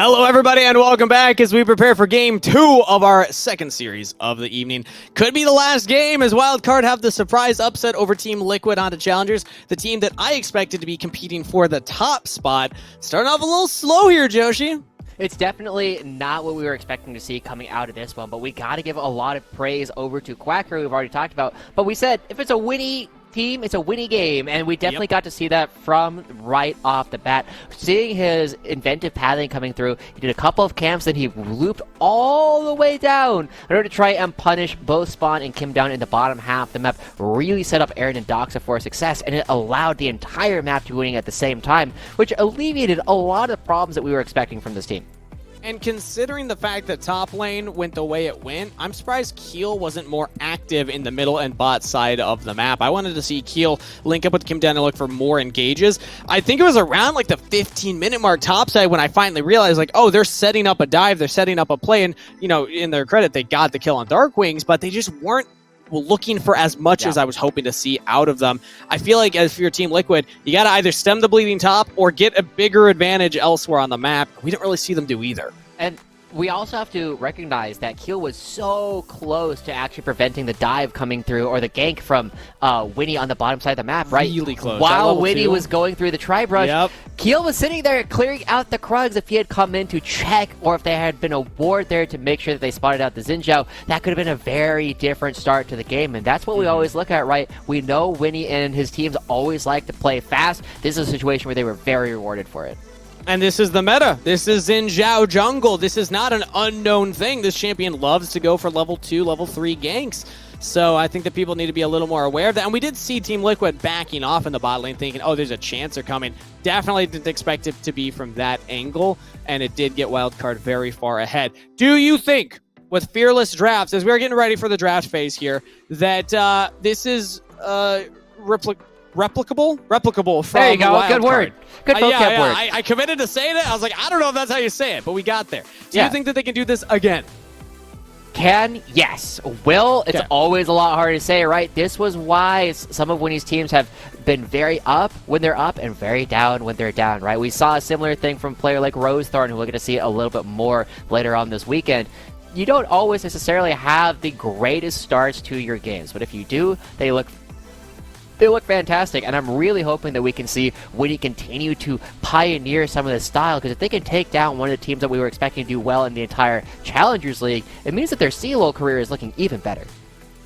Hello, everybody, and welcome back as we prepare for Game 2 of our second series of the evening. Could be the last game as Wildcard have the surprise upset over Team Liquid onto Challengers, the team that I expected to be competing for the top spot. Starting off a little slow here, Joshi. It's definitely not what we were expecting to see coming out of this one, but we got to give a lot of praise over to Quacker, we've already talked about. But we said if it's a winny team, it's a winning game, and we definitely got to see that from right off the bat. Seeing his inventive pathing coming through, he did a couple of camps, and he looped all the way down in order to try and punish both Spawn and Kim down in the bottom half. The map really set up Aaron and Doxa for success, and it allowed the entire map to be winning at the same time, which alleviated a lot of problems that we were expecting from this team. And considering the fact that top lane went the way it went, I'm surprised Keel wasn't more active in the middle and bot side of the map. I wanted to see Keel link up with Kim down and look for more engages. I think it was around like the 15-minute mark topside when I finally realized, like, oh, they're setting up a dive, they're setting up a play, and, you know, in their credit, they got the kill on Dark Wings, but they just weren't looking for as much as I was hoping to see out of them. I feel like as for your Team Liquid, you got to either stem the bleeding top or get a bigger advantage elsewhere on the map. We didn't really see them do either. And we also have to recognize that Keel was so close to actually preventing the dive coming through or the gank from Winnie on the bottom side of the map, right? Really close. While Winnie was going through the tri-brush, Yep. Keel was sitting there clearing out the Krugs. If he had come in to check or if there had been a ward there to make sure that they spotted out the Xin Zhao, that could have been a very different start to the game. And that's what we always look at, right? We know Winnie and his teams always like to play fast. This is a situation where they were very rewarded for it. And this is the meta. This is Xin Zhao jungle. This is not an unknown thing. This champion loves to go for level 2, level 3 ganks. So I think that people need to be a little more aware of that. And we did see Team Liquid backing off in the bot lane thinking, oh, there's a chance they're coming. Definitely didn't expect it to be from that angle. And it did get Wildcard very far ahead. Do you think, with Fearless Drafts, as we're getting ready for the draft phase here, that this is replicable from There you go. Wildcard? Good word. Good vocab word. I committed to saying it. I was like, I don't know if that's how you say it, but we got there. Do you think that they can do this again? Can? Yes. Will? It's always a lot harder to say, right? This was why some of Winnie's teams have been very up when they're up and very down when they're down, right? We saw a similar thing from a player like Rosethorn, who we're going to see a little bit more later on this weekend. You don't always necessarily have the greatest starts to your games, but if you do, they look fantastic, and I'm really hoping that we can see Winnie continue to pioneer some of this style, because if they can take down one of the teams that we were expecting to do well in the entire Challengers League, it means that their CLO career is looking even better.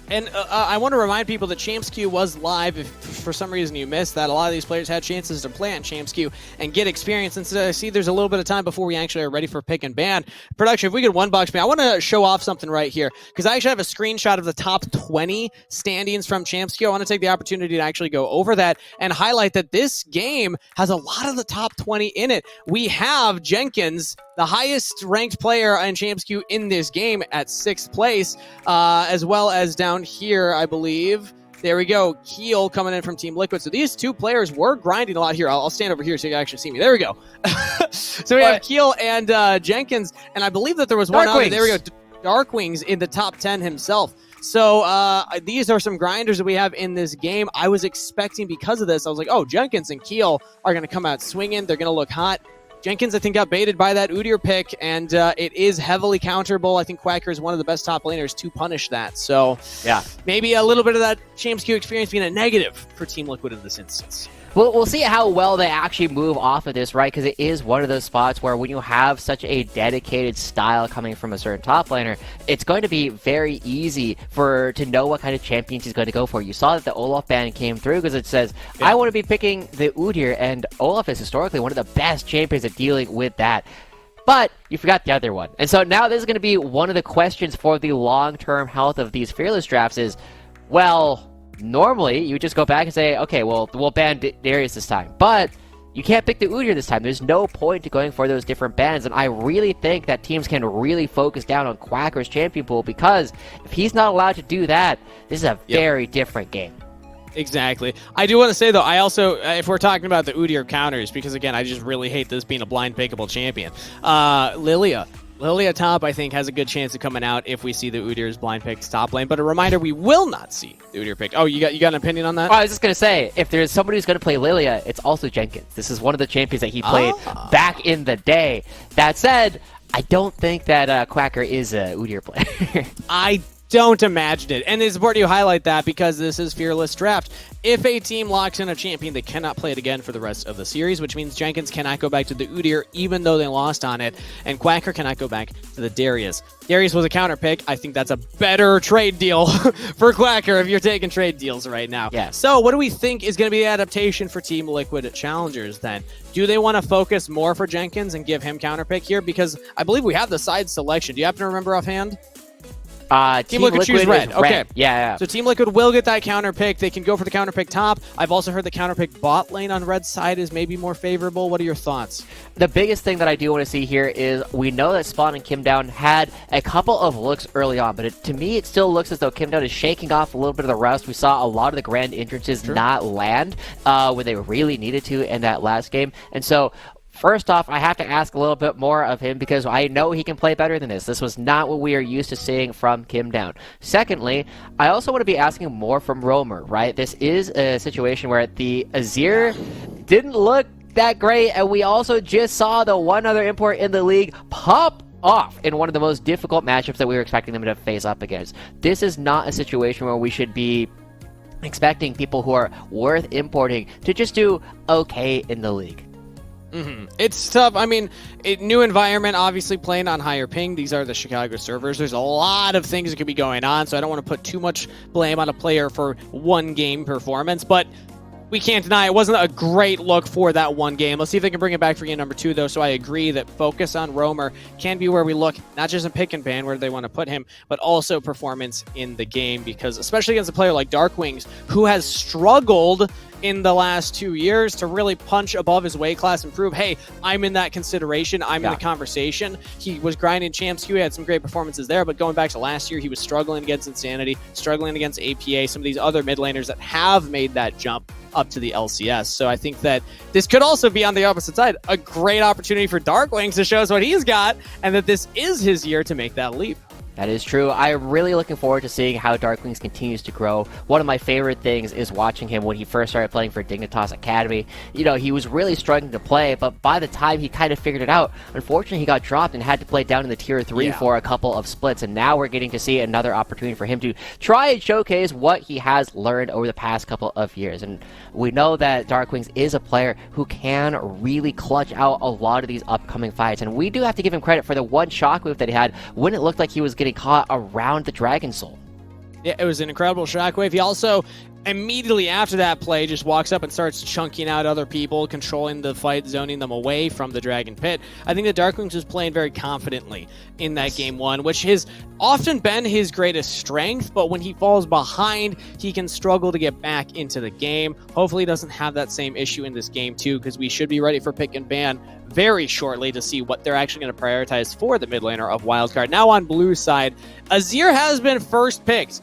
And I want to remind people that Champs Q was live. If for some reason you missed that, a lot of these players had chances to play on Champs Q and get experience. And so I see there's a little bit of time before we actually are ready for pick and ban. Production, if we could one-box me, I want to show off something right here, because I actually have a screenshot of the top 20 standings from Champs Q. I want to take the opportunity to actually go over that and highlight that this game has a lot of the top 20 in it. We have Jenkins, the highest ranked player in Champs Q in this game, at 6th place, as well as down here, I believe. There we go. Keel coming in from Team Liquid. So these two players were grinding a lot here. I'll stand over here so you can actually see me. There we go. So we have Keel and Jenkins, and I believe that there was one other. There we go. Dark Wings in the top 10 himself. So these are some grinders that we have in this game. I was expecting, because of this, I was like, oh, Jenkins and Keel are going to come out swinging. They're going to look hot. Jenkins, I think, got baited by that Udyr pick, and it is heavily counterable. I think Quacker is one of the best top laners to punish that. So yeah, maybe a little bit of that Champs Q experience being a negative for Team Liquid in this instance. We'll see how well they actually move off of this, right? Because it is one of those spots where when you have such a dedicated style coming from a certain top laner, it's going to be very easy to know what kind of champions he's going to go for. You saw that the Olaf ban came through because it says, I want to be picking the Udyr, and Olaf is historically one of the best champions at dealing with that. But you forgot the other one. And so now this is going to be one of the questions for the long-term health of these Fearless drafts is, well, normally you just go back and say, okay, well, we'll ban Darius this time. But you can't pick the Udyr this time. There's no point to going for those different bans. And I really think that teams can really focus down on Quacker's champion pool, because if he's not allowed to do that, this is a very different game. Exactly. I do want to say, though, I also, if we're talking about the Udyr counters, because, again, I just really hate this being a blind pickable champion. Lilia Lilia top, I think, has a good chance of coming out if we see the Udyr's blind pick top lane. But a reminder, we will not see the Udyr pick. Oh, you got an opinion on that? I was just going to say, if there's somebody who's going to play Lilia, it's also Jenkins. This is one of the champions that he played back in the day. That said, I don't think that Quacker is a Udyr player. I don't imagine it. And it's important you highlight that because this is Fearless Draft. If a team locks in a champion, they cannot play it again for the rest of the series, which means Jenkins cannot go back to the Udyr even though they lost on it, and Quacker cannot go back to the Darius. Darius was a counter pick. I think that's a better trade deal for Quacker if you're taking trade deals right now. Yeah. So what do we think is going to be the adaptation for Team Liquid Challengers then? Do they want to focus more for Jenkins and give him counter pick here? Because I believe we have the side selection. Do you happen to remember offhand? Team Liquid choose red. Okay. Yeah. So Team Liquid will get that counter pick. They can go for the counter pick top. I've also heard the counter pick bot lane on red side is maybe more favorable. What are your thoughts? The biggest thing that I do want to see here is we know that Spawn and Kimdown had a couple of looks early on, but to me it still looks as though Kimdown is shaking off a little bit of the rust. We saw a lot of the grand entrances not land when they really needed to in that last game. And so first off, I have to ask a little bit more of him because I know he can play better than this. This was not what we are used to seeing from Kimdown. Secondly, I also want to be asking more from Roamer, right? This is a situation where the Azir didn't look that great, and we also just saw the one other import in the league pop off in one of the most difficult matchups that we were expecting them to face up against. This is not a situation where we should be expecting people who are worth importing to just do okay in the league. It's tough. I mean, new environment, obviously playing on higher ping. These are the Chicago servers. There's a lot of things that could be going on, so I don't want to put too much blame on a player for one game performance, but we can't deny it wasn't a great look for that one game. Let's see if they can bring it back for game number 2, though. So I agree that focus on Roamer can be where we look, not just in pick and ban where they want to put him, but also performance in the game, because especially against a player like Darkwings, who has struggled in the last 2 years to really punch above his weight class and prove, hey, I'm in that consideration, I'm in the conversation. He was grinding Champs Q, he had some great performances there, but going back to last year, he was struggling against Insanity, struggling against APA, some of these other mid laners that have made that jump up to the LCS. So I think that this could also be on the opposite side, a great opportunity for Darkwings to show us what he's got, and that this is his year to make that leap. That is true. I'm really looking forward to seeing how Darkwings continues to grow. One of my favorite things is watching him when he first started playing for Dignitas Academy. You know, he was really struggling to play, but by the time he kind of figured it out, unfortunately he got dropped and had to play down in the tier 3 for a couple of splits, and now we're getting to see another opportunity for him to try and showcase what he has learned over the past couple of years. And we know that Darkwings is a player who can really clutch out a lot of these upcoming fights, and we do have to give him credit for the one shock move that he had when it looked like he was getting caught around the Dragon Soul. Yeah, it was an incredible shockwave. He also, immediately after that play, just walks up and starts chunking out other people, controlling the fight, zoning them away from the Dragon Pit. I think that Darkwings was playing very confidently in that game 1, which has often been his greatest strength, but when he falls behind, he can struggle to get back into the game. Hopefully he doesn't have that same issue in this game 2, because we should be ready for pick and ban very shortly to see what they're actually going to prioritize for the mid laner of Wildcard. Now on blue side, Azir has been first picked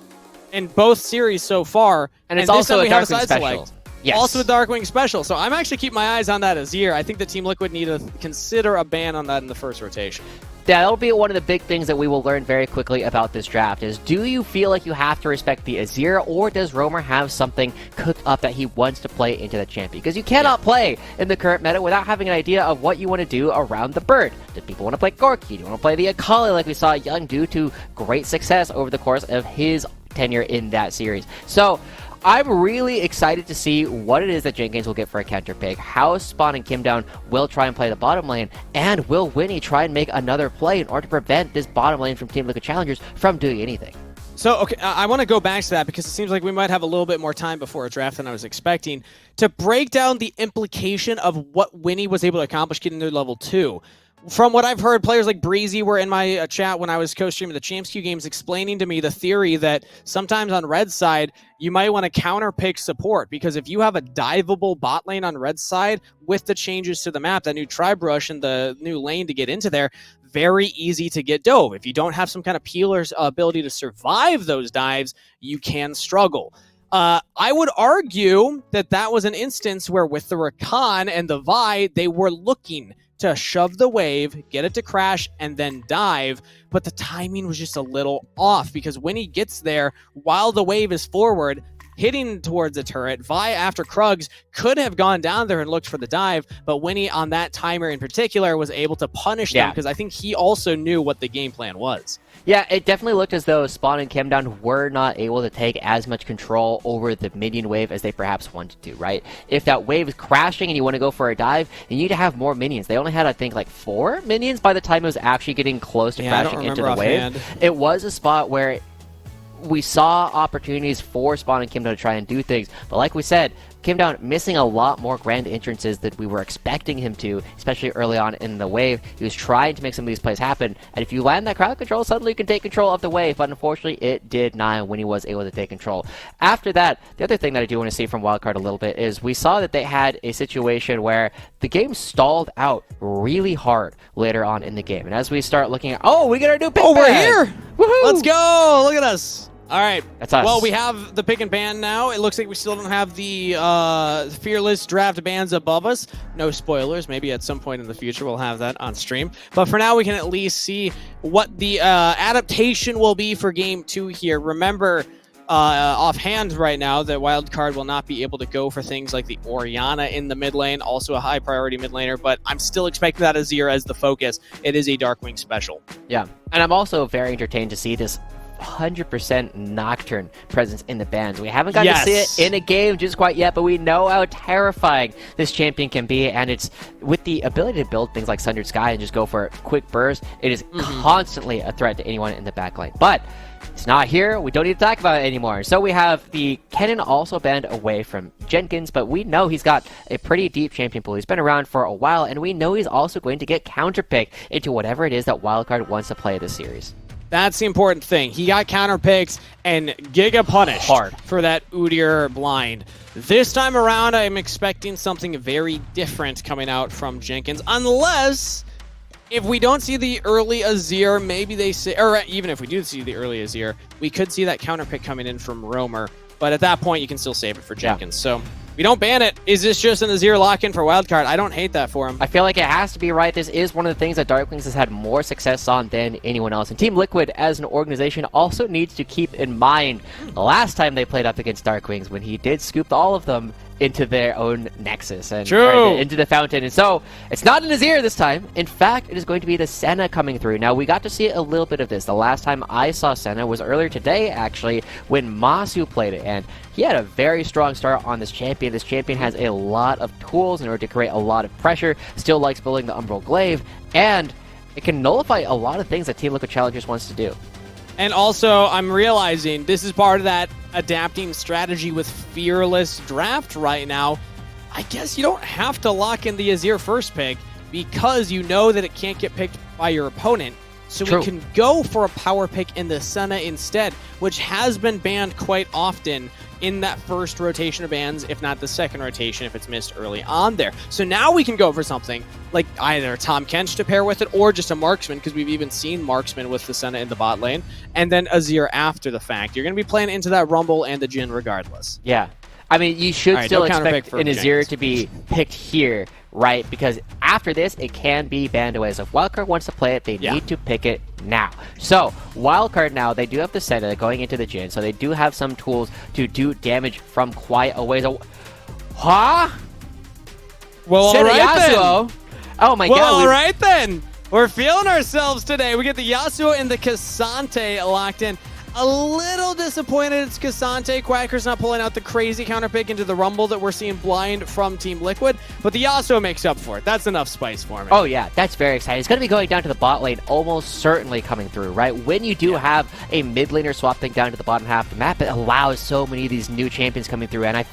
in both series so far, and it's also a Darkwing special. Yes. Also a Darkwing special, so I'm actually keeping my eyes on that Azir. I think the Team Liquid need to consider a ban on that in the first rotation. That'll be one of the big things that we will learn very quickly about this draft is, do you feel like you have to respect the Azir, or does Roamer have something cooked up that he wants to play into the champion? Because you cannot play in the current meta without having an idea of what you want to do around the bird. Do people want to play Gorky? Do you want to play the Akali like we saw Young do to great success over the course of his tenure in that series? So I'm really excited to see what it is that Jenkins will get for a counter pick, how Spawn and Kimdown will try and play the bottom lane, and will Winnie try and make another play in order to prevent this bottom lane from Team Liquid Challengers from doing anything. So, okay, I want to go back to that because it seems like we might have a little bit more time before a draft than I was expecting to break down the implication of what Winnie was able to accomplish getting to level 2. From what I've heard, players like Breezy were in my chat when I was co-streaming the Champs Q games explaining to me the theory that sometimes on red side, you might want to counter pick support, because if you have a diveable bot lane on red side with the changes to the map, that new tribe rush and the new lane to get into there, very easy to get dove. If you don't have some kind of peeler's ability to survive those dives, you can struggle. I would argue that that was an instance where with the Rakan and the Vi, they were looking to shove the wave, get it to crash, and then dive, but the timing was just a little off because when he gets there, while the wave is forward, hitting towards the turret, Vi after Krugs could have gone down there and looked for the dive, but Winnie on that timer in particular was able to punish them because I think he also knew what the game plan was. Yeah, it definitely looked as though Spawn and Kimdown were not able to take as much control over the minion wave as they perhaps wanted to, right? If that wave is crashing and you want to go for a dive, you need to have more minions. They only had, I think, like 4 minions by the time it was actually getting close to crashing into the wave. It was a spot where we saw opportunities for Spawn and Kimdown to try and do things, but like we said, Kimdown missing a lot more grand entrances that we were expecting him to, especially early on in the wave. He was trying to make some of these plays happen, and if you land that crowd control, suddenly you can take control of the wave, but unfortunately it did not when he was able to take control. After that, the other thing that I do want to see from Wildcard a little bit is we saw that they had a situation where the game stalled out really hard later on in the game, and as we start looking at, we get our new pick we're here! Woohoo! Let's go! Look at us! All right. That's us. Well, we have the pick and ban now. It looks like we still don't have the Fearless Draft bans above us. No spoilers. Maybe at some point in the future we'll have that on stream. But for now, we can at least see what the adaptation will be for Game 2 here. Remember, offhand right now, that Wildcard will not be able to go for things like the Orianna in the mid lane, also a high priority mid laner, but I'm still expecting that Azir as the focus. It is a Darkwing special. Yeah, and I'm also very entertained to see this 100% Nocturne presence in the bans. We haven't gotten to see it in a game just quite yet, but we know how terrifying this champion can be, and it's with the ability to build things like Sundered Sky and just go for a quick burst, it is constantly a threat to anyone in the backline. But it's not here. We don't need to talk about it anymore. So we have the Kennen also banned away from Jenkins, but we know he's got a pretty deep champion pool. He's been around for a while, and we know he's also going to get counterpicked into whatever it is that Wildcard wants to play this series. That's the important thing. He got counter picks and Giga punished for that Udyr blind. This time around, I'm expecting something very different coming out from Jenkins, unless if we don't see the early Azir, maybe they say, or even if we do see the early Azir, we could see that counter pick coming in from Roamer. But at that point, you can still save it for Jenkins. So we don't ban it. Is this just an Azir lock-in for Wildcard? I don't hate that for him. I feel like it has to be right. This is one of the things that Darkwings has had more success on than anyone else. And Team Liquid, as an organization, also needs to keep in mind the last time they played up against Darkwings, when he did scoop all of them into their own Nexus and into the fountain. And so it's not an Azir this time. In fact, it is going to be the Senna coming through. Now, we got to see a little bit of this. The last time I saw Senna was earlier today, actually, when Masu played it, and he had a very strong start on this champion. This champion has a lot of tools in order to create a lot of pressure, still likes building the Umbral Glaive, and it can nullify a lot of things that Team Liquid Challengers wants to do. And also, I'm realizing this is part of that adapting strategy with Fearless Draft right now. I guess you don't have to lock in the Azir first pick because you know that it can't get picked by your opponent. So we can go for a power pick in the Senna instead, which has been banned quite often in that first rotation of bans, if not the second rotation if it's missed early on there. So now we can go for something like either Tom Kench to pair with it or just a Marksman, because we've even seen Marksman with the Senna in the bot lane, and then Azir after the fact. You're going to be playing into that Rumble and the Jhin regardless. Yeah. I mean, you should still expect an Azir to be picked here, right? Because after this, it can be banned away. So if Wildcard wants to play it, they need to pick it now. So Wildcard now, they do have the Senna going into the Jhin, so they do have some tools to do damage from quite a ways. Huh? Well, all right then. Oh my god. Well, all right then. We're feeling ourselves today. We get the Yasuo and the Cassante locked in. A little disappointed it's Cassante. Quacker's not pulling out the crazy counterpick into the Rumble that we're seeing blind from Team Liquid, but the Yasuo makes up for it. That's enough spice for me. Oh yeah, that's very exciting. It's going to be going down to the bot lane, almost certainly coming through, right? When you do have a mid laner swapping down to the bottom half of the map, it allows so many of these new champions coming through, and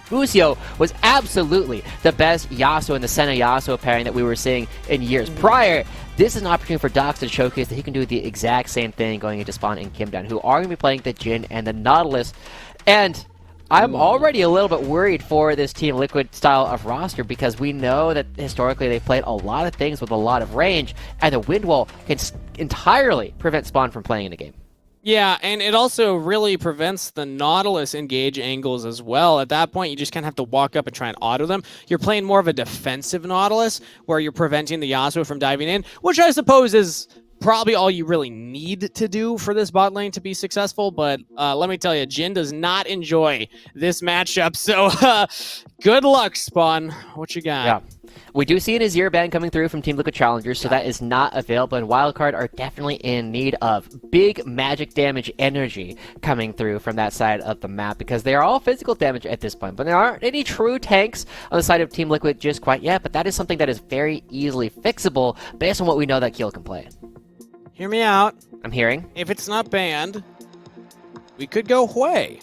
Busio was absolutely the best Yasuo and the Senna Yasuo pairing that we were seeing in years prior. This is an opportunity for Dox to showcase that he can do the exact same thing going into Spawn and Kimdown, who are going to be playing the Jhin and the Nautilus. And I'm already a little bit worried for this Team Liquid style of roster, because we know that historically they've played a lot of things with a lot of range, and the Wind Wall can entirely prevent Spawn from playing in the game. Yeah, and it also really prevents the Nautilus engage angles as well. At that point, you just kind of have to walk up and try and auto them. You're playing more of a defensive Nautilus, where you're preventing the Yasuo from diving in, which I suppose is probably all you really need to do for this bot lane to be successful. But let me tell you, Jhin does not enjoy this matchup. So good luck, Spawn. What you got? Yeah. We do see an Azir ban coming through from Team Liquid Challengers, so that is not available, and Wildcard are definitely in need of big magic damage energy coming through from that side of the map, because they are all physical damage at this point, but there aren't any true tanks on the side of Team Liquid just quite yet, but that is something that is very easily fixable based on what we know that Keel can play. Hear me out. I'm hearing. If it's not banned, we could go Hui.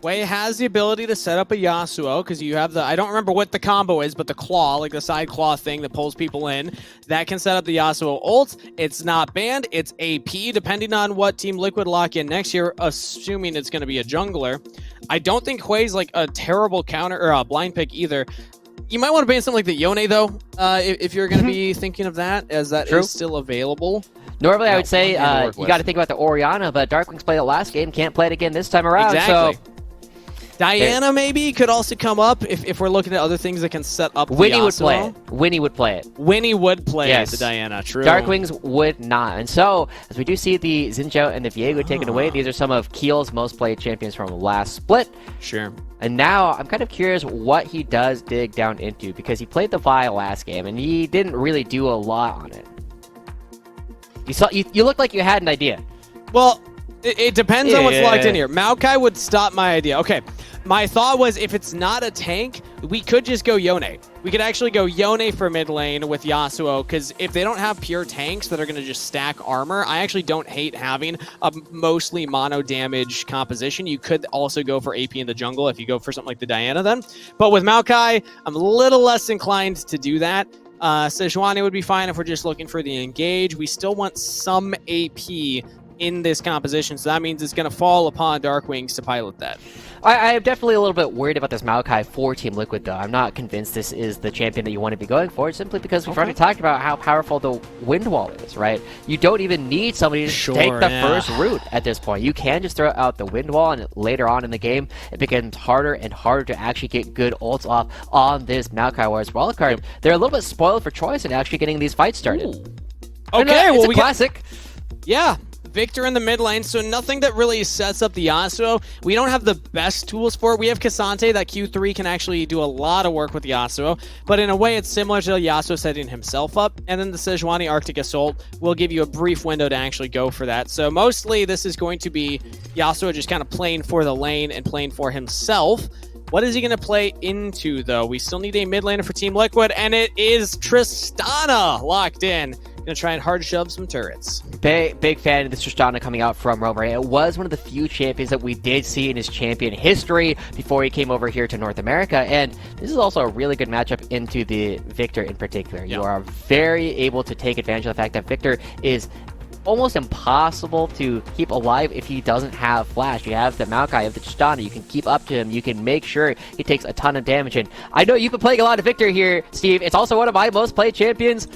Hui has the ability to set up a Yasuo, because you have the, I don't remember what the combo is, but the claw, like the side claw thing that pulls people in, that can set up the Yasuo ult. It's not banned. It's AP, depending on what Team Liquid lock in next year, assuming it's going to be a jungler. I don't think Hui's like a terrible counter or a blind pick either. You might want to ban something like the Yone, though, if you're going to be thinking of that, as that is still available. Normally, I would say you got to think about the Orianna, but Darkwing's played it last game, can't play it again this time around. Exactly. So Diana maybe could also come up if we're looking at other things that can set up Winnie the would play Yasuo. it. Winnie would play it. Winnie would play Yes. the Diana, true. Darkwings would not. And so, as we do see the Xinjiao and the Viego taken away, these are some of Keel's most played champions from last split. Sure. And now, I'm kind of curious what he does dig down into, because he played the Vi last game, and he didn't really do a lot on it. You looked like you had an idea. Well, it depends on what's locked in here. Maokai would stop my idea. Okay, my thought was if it's not a tank, we could just go Yone. We could actually go Yone for mid lane with Yasuo, because if they don't have pure tanks that are going to just stack armor, I actually don't hate having a mostly mono damage composition. You could also go for AP in the jungle if you go for something like the Diana then. But with Maokai, I'm a little less inclined to do that. Sejuani would be fine if we're just looking for the engage. We still want some AP in this composition, so that means it's going to fall upon Darkwings to pilot that. I am definitely a little bit worried about this Maokai for Team Liquid, though. I'm not convinced this is the champion that you want to be going for, simply because we've already talked about how powerful the Wind Wall is, right? You don't even need somebody to take the first route at this point. You can just throw out the Wind Wall, and later on in the game, it becomes harder and harder to actually get good ults off on this Maokai, whereas Wildcard, they're a little bit spoiled for choice in actually getting these fights started. Okay, well, it's a classic. Yeah. Victor in the mid lane, so nothing that really sets up the Yasuo. We don't have the best tools for it. We have Cassante, that Q3 can actually do a lot of work with Yasuo, but in a way it's similar to Yasuo setting himself up, and then the Sejuani Arctic Assault will give you a brief window to actually go for that. So mostly this is going to be Yasuo just kind of playing for the lane and playing for himself. What is he going to play into, though? We still need a mid laner for Team Liquid, and it is Tristana locked in. Going to try and hard shove some turrets. Big fan of this Tristana coming out from Romer. It was one of the few champions that we did see in his champion history before he came over here to North America, and this is also a really good matchup into the Victor in particular. You are very able to take advantage of the fact that Victor is almost impossible to keep alive if he doesn't have flash. You have the Maokai, you have the Tristana, you can keep up to him, you can make sure he takes a ton of damage, and I know you've been playing a lot of Victor here, Steve. It's also one of my most played champions.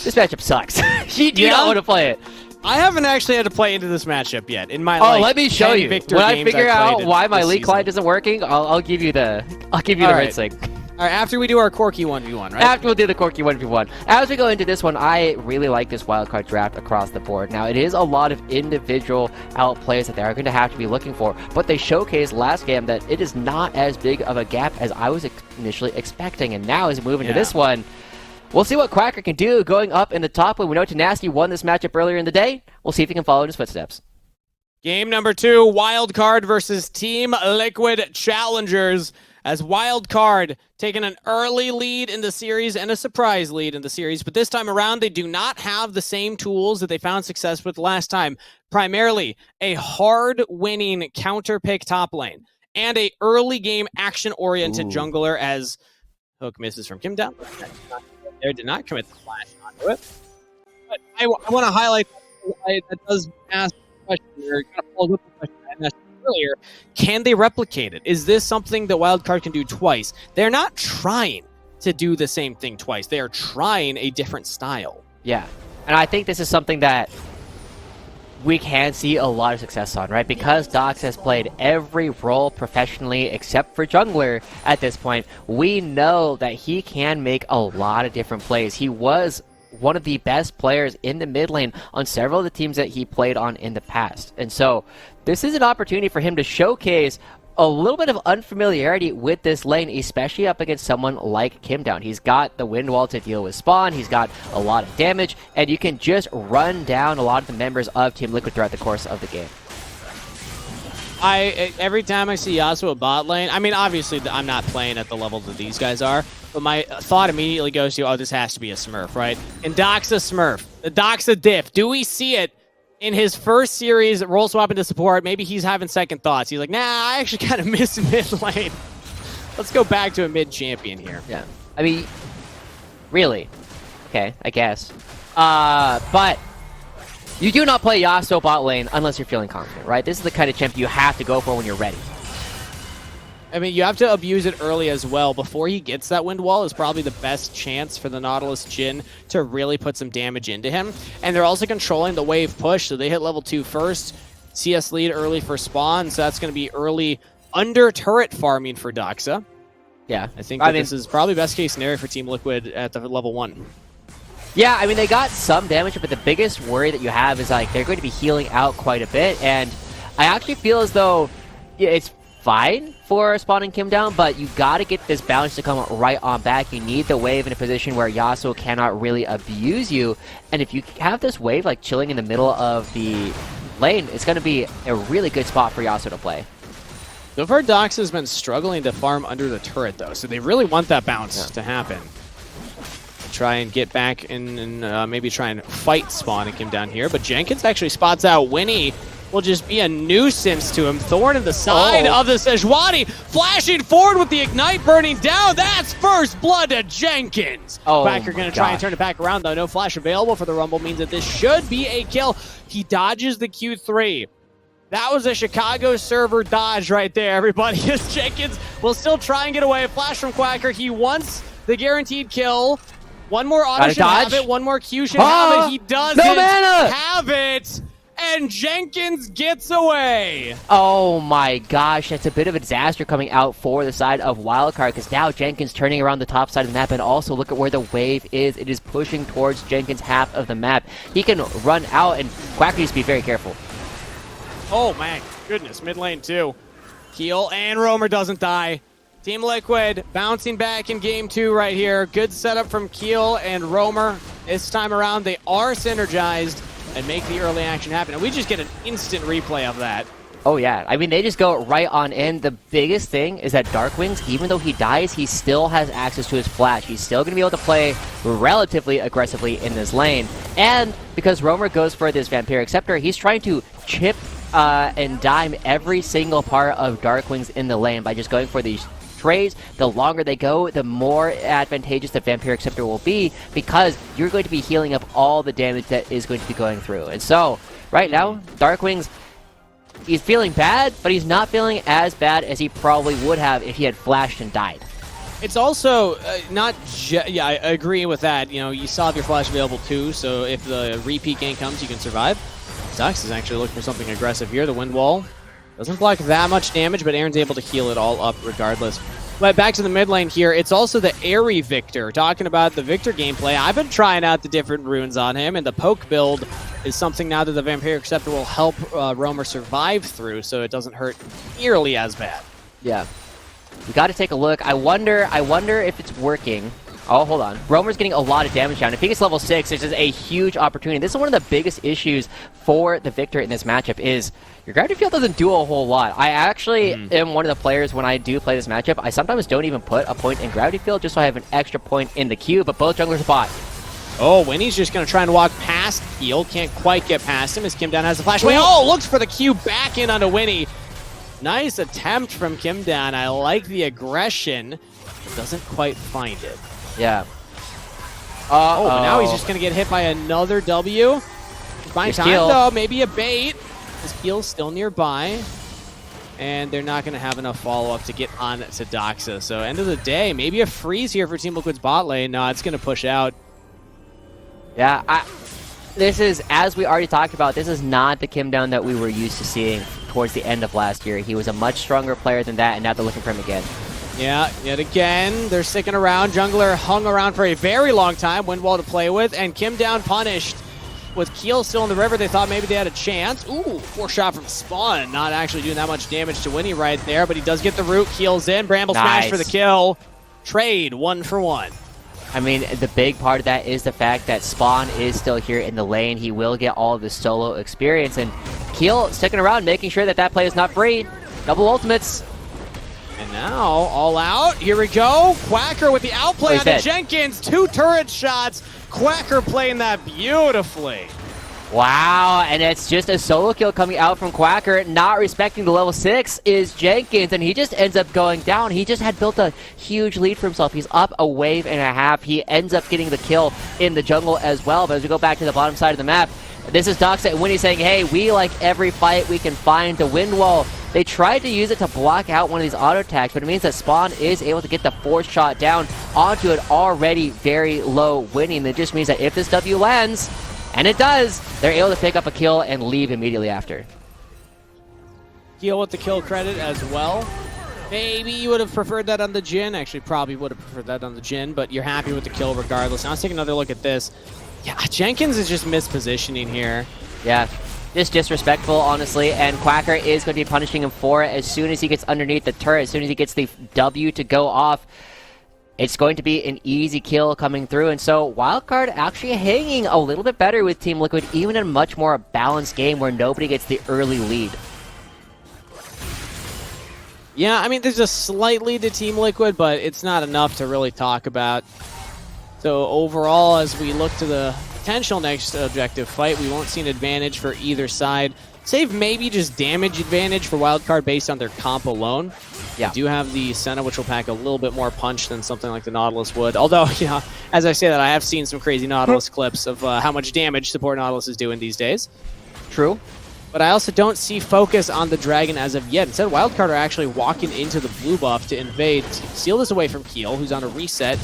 This matchup sucks. You do not want to play it. I haven't actually had to play into this matchup yet in my let me show you. Victor when I figure out why my League season. client isn't working, I'll give you the rinsing. All right, after we do our Corki 1v1, right? After we'll do the Corki 1v1. As we go into this one, I really like this wildcard draft across the board. Now, it is a lot of individual outplays that they are going to have to be looking for, but they showcased last game that it is not as big of a gap as I was initially expecting, and now as we move into this one, we'll see what Quacker can do going up in the top lane. We know Tenacity won this matchup earlier in the day. We'll see if he can follow in his footsteps. Game number 2, Wildcard versus Team Liquid Challengers. As Wildcard taking an early lead in the series and a surprise lead in the series, but this time around they do not have the same tools that they found success with last time. Primarily, a hard-winning counter-pick top lane and a early game action-oriented jungler as Hook misses from Kim down. There did not commit the flash onto it. But I want to highlight that does ask the question, or kind of follows up the question I asked earlier. Can they replicate it? Is this something that Wildcard can do twice? They're not trying to do the same thing twice. They are trying a different style. Yeah, and I think this is something that we can see a lot of success on, right? Because Dox has played every role professionally except for jungler at this point, we know that he can make a lot of different plays. He was one of the best players in the mid lane on several of the teams that he played on in the past. And so this is an opportunity for him to showcase a little bit of unfamiliarity with this lane, especially up against someone like Kimdown. He's got the wind wall to deal with spawn, he's got a lot of damage, and you can just run down a lot of the members of Team Liquid throughout the course of the game. Every time I see Yasuo bot lane, I mean, obviously I'm not playing at the level that these guys are, but my thought immediately goes to, oh, this has to be a Smurf, right? And Doc's a Smurf. The Doc's a diff. Do we see it in his first series, role swap into support? Maybe he's having second thoughts. He's like, nah, I actually kind of miss mid lane. Let's go back to a mid champion here. Yeah. I mean, really? Okay, I guess. But you do not play Yasuo bot lane unless you're feeling confident, right? This is the kind of champ you have to go for when you're ready. I mean, you have to abuse it early as well. Before he gets that wind wall is probably the best chance for the Nautilus Jhin to really put some damage into him. And they're also controlling the wave push, so they hit level 2 first. CS lead early for spawn, so that's going to be early under turret farming for Doxa. Yeah. I think this is probably best case scenario for Team Liquid at the level 1. Yeah, I mean, they got some damage, but the biggest worry that you have is, like, they're going to be healing out quite a bit, and I actually feel as though it's fine for spawning Kimdown, but you got to get this bounce to come right on back. You need the wave in a position where Yasuo cannot really abuse you, and if you have this wave, like, chilling in the middle of the lane, it's going to be a really good spot for Yasuo to play. So far, Dox has been struggling to farm under the turret, though, so they really want that bounce to happen. Try and get back and maybe try and fight spawning him down here. But Jenkins actually spots out Winnie. Will just be a nuisance to him. Thorn in the side of the Sejuani. Flashing forward with the Ignite burning down. That's first blood to Jenkins. Quacker going to try and turn it back around, though. No flash available for the Rumble means that this should be a kill. He dodges the Q3. That was a Chicago server dodge right there, everybody. As Jenkins will still try and get away. Flash from Quacker. He wants the guaranteed kill. One more auto should have it. One more Q should have it. He doesn't have it. And Jenkins gets away. Oh my gosh, that's a bit of a disaster coming out for the side of Wildcard, because now Jenkins turning around the top side of the map, and also look at where the wave is. It is pushing towards Jenkins' half of the map. He can run out, and Quacker needs to be very careful. Oh my goodness, mid lane too. Keel and Roamer doesn't die. Team Liquid bouncing back in game 2 right here. Good setup from Keel and Roamer. This time around, they are synergized and make the early action happen. And we just get an instant replay of that. Oh yeah, I mean, they just go right on in. The biggest thing is that Darkwings, even though he dies, he still has access to his flash. He's still going to be able to play relatively aggressively in this lane. And because Roamer goes for this Vampiric Scepter, he's trying to chip and dime every single part of Darkwings in the lane by just going for these trades. The longer they go, the more advantageous the Vampiric Scepter will be, because you're going to be healing up all the damage that is going to be going through. And so, right now, Darkwings, he's feeling bad, but he's not feeling as bad as he probably would have if he had flashed and died. It's also not yeah, I agree with that. You know, you still have your flash available too, so if the repeat gank comes, you can survive. Zux is actually looking for something aggressive here. The wind wall doesn't block that much damage, but Aaron's able to heal it all up regardless. But back to the mid lane here, it's also the Airy Victor. Talking about the Victor gameplay, I've been trying out the different runes on him, and the poke build is something now that the Vampiric Scepter will help Roamer survive through, so it doesn't hurt nearly as bad. Yeah. We got to take a look. I wonder if it's working. Oh, hold on. Roamer's getting a lot of damage down. If he gets level 6, this is a huge opportunity. This is one of the biggest issues for the Victor in this matchup is your gravity field doesn't do a whole lot. I actually am one of the players, when I do play this matchup, I sometimes don't even put a point in gravity field just so I have an extra point in the queue, but both junglers are bot. Oh, Winnie's just going to try and walk past Keel. Can't quite get past him as Kimdown has the flash away. Oh, looks for the Q back in onto Winnie. Nice attempt from Kimdown. I like the aggression. Doesn't quite find it. Yeah. Oh, but now he's just going to get hit by another W. Buying time, though. Maybe a bait. His Keel's still nearby. And they're not going to have enough follow-up to get on to Doxa. So, end of the day, maybe a freeze here for Team Liquid's bot lane. No, it's going to push out. Yeah, This is, as we already talked about, this is not the Kim Down that we were used to seeing towards the end of last year. He was a much stronger player than that, and now they're looking for him again. Yeah, yet again, they're sticking around. Jungler hung around for a very long time, Windwall to play with, and Kim Down punished. With Keel still in the river, they thought maybe they had a chance. Ooh, 4-shot from Spawn. Not actually doing that much damage to Winnie right there, but he does get the root. Keel's in. Bramble smash for the kill. Trade 1 for 1. I mean, the big part of that is the fact that Spawn is still here in the lane. He will get all of the solo experience, and Keel sticking around, making sure that that play is not free. Double ultimates. And now, all out. Here we go. Quacker with the outplay on Jenkins. 2 turret shots. Quacker playing that beautifully. Wow, and it's just a solo kill coming out from Quacker. Not respecting the level 6 is Jenkins, and he just ends up going down. He just had built a huge lead for himself. He's up a wave and a half. He ends up getting the kill in the jungle as well. But as we go back to the bottom side of the map, this is Doxa and Winnie saying, hey, we like every fight we can find to win wall. They tried to use it to block out one of these auto attacks, but it means that Spawn is able to get the 4th shot down onto an already very low Winnie. And it just means that if this W lands, and it does, they're able to pick up a kill and leave immediately after. Keel with the kill credit as well. Maybe you would have preferred that on the Jhin. Actually, probably would have preferred that on the Jhin, but you're happy with the kill regardless. Now let's take another look at this. Yeah, Jenkins is just mispositioning here. Yeah, just disrespectful, honestly, and Quacker is going to be punishing him for it as soon as he gets underneath the turret, as soon as he gets the W to go off. It's going to be an easy kill coming through, and so Wildcard actually hanging a little bit better with Team Liquid, even in a much more balanced game where nobody gets the early lead. Yeah, I mean, there's a slight lead to Team Liquid, but it's not enough to really talk about. So overall, as we look to the potential next objective fight, we won't see an advantage for either side. Save maybe just damage advantage for Wildcard based on their comp alone. Yeah. We do have the Senna, which will pack a little bit more punch than something like the Nautilus would. Although, you know, as I say that, I have seen some crazy Nautilus clips of how much damage support Nautilus is doing these days. True. But I also don't see focus on the Dragon as of yet. Instead, Wildcard are actually walking into the blue buff to invade, to steal this away from Keel, who's on a reset,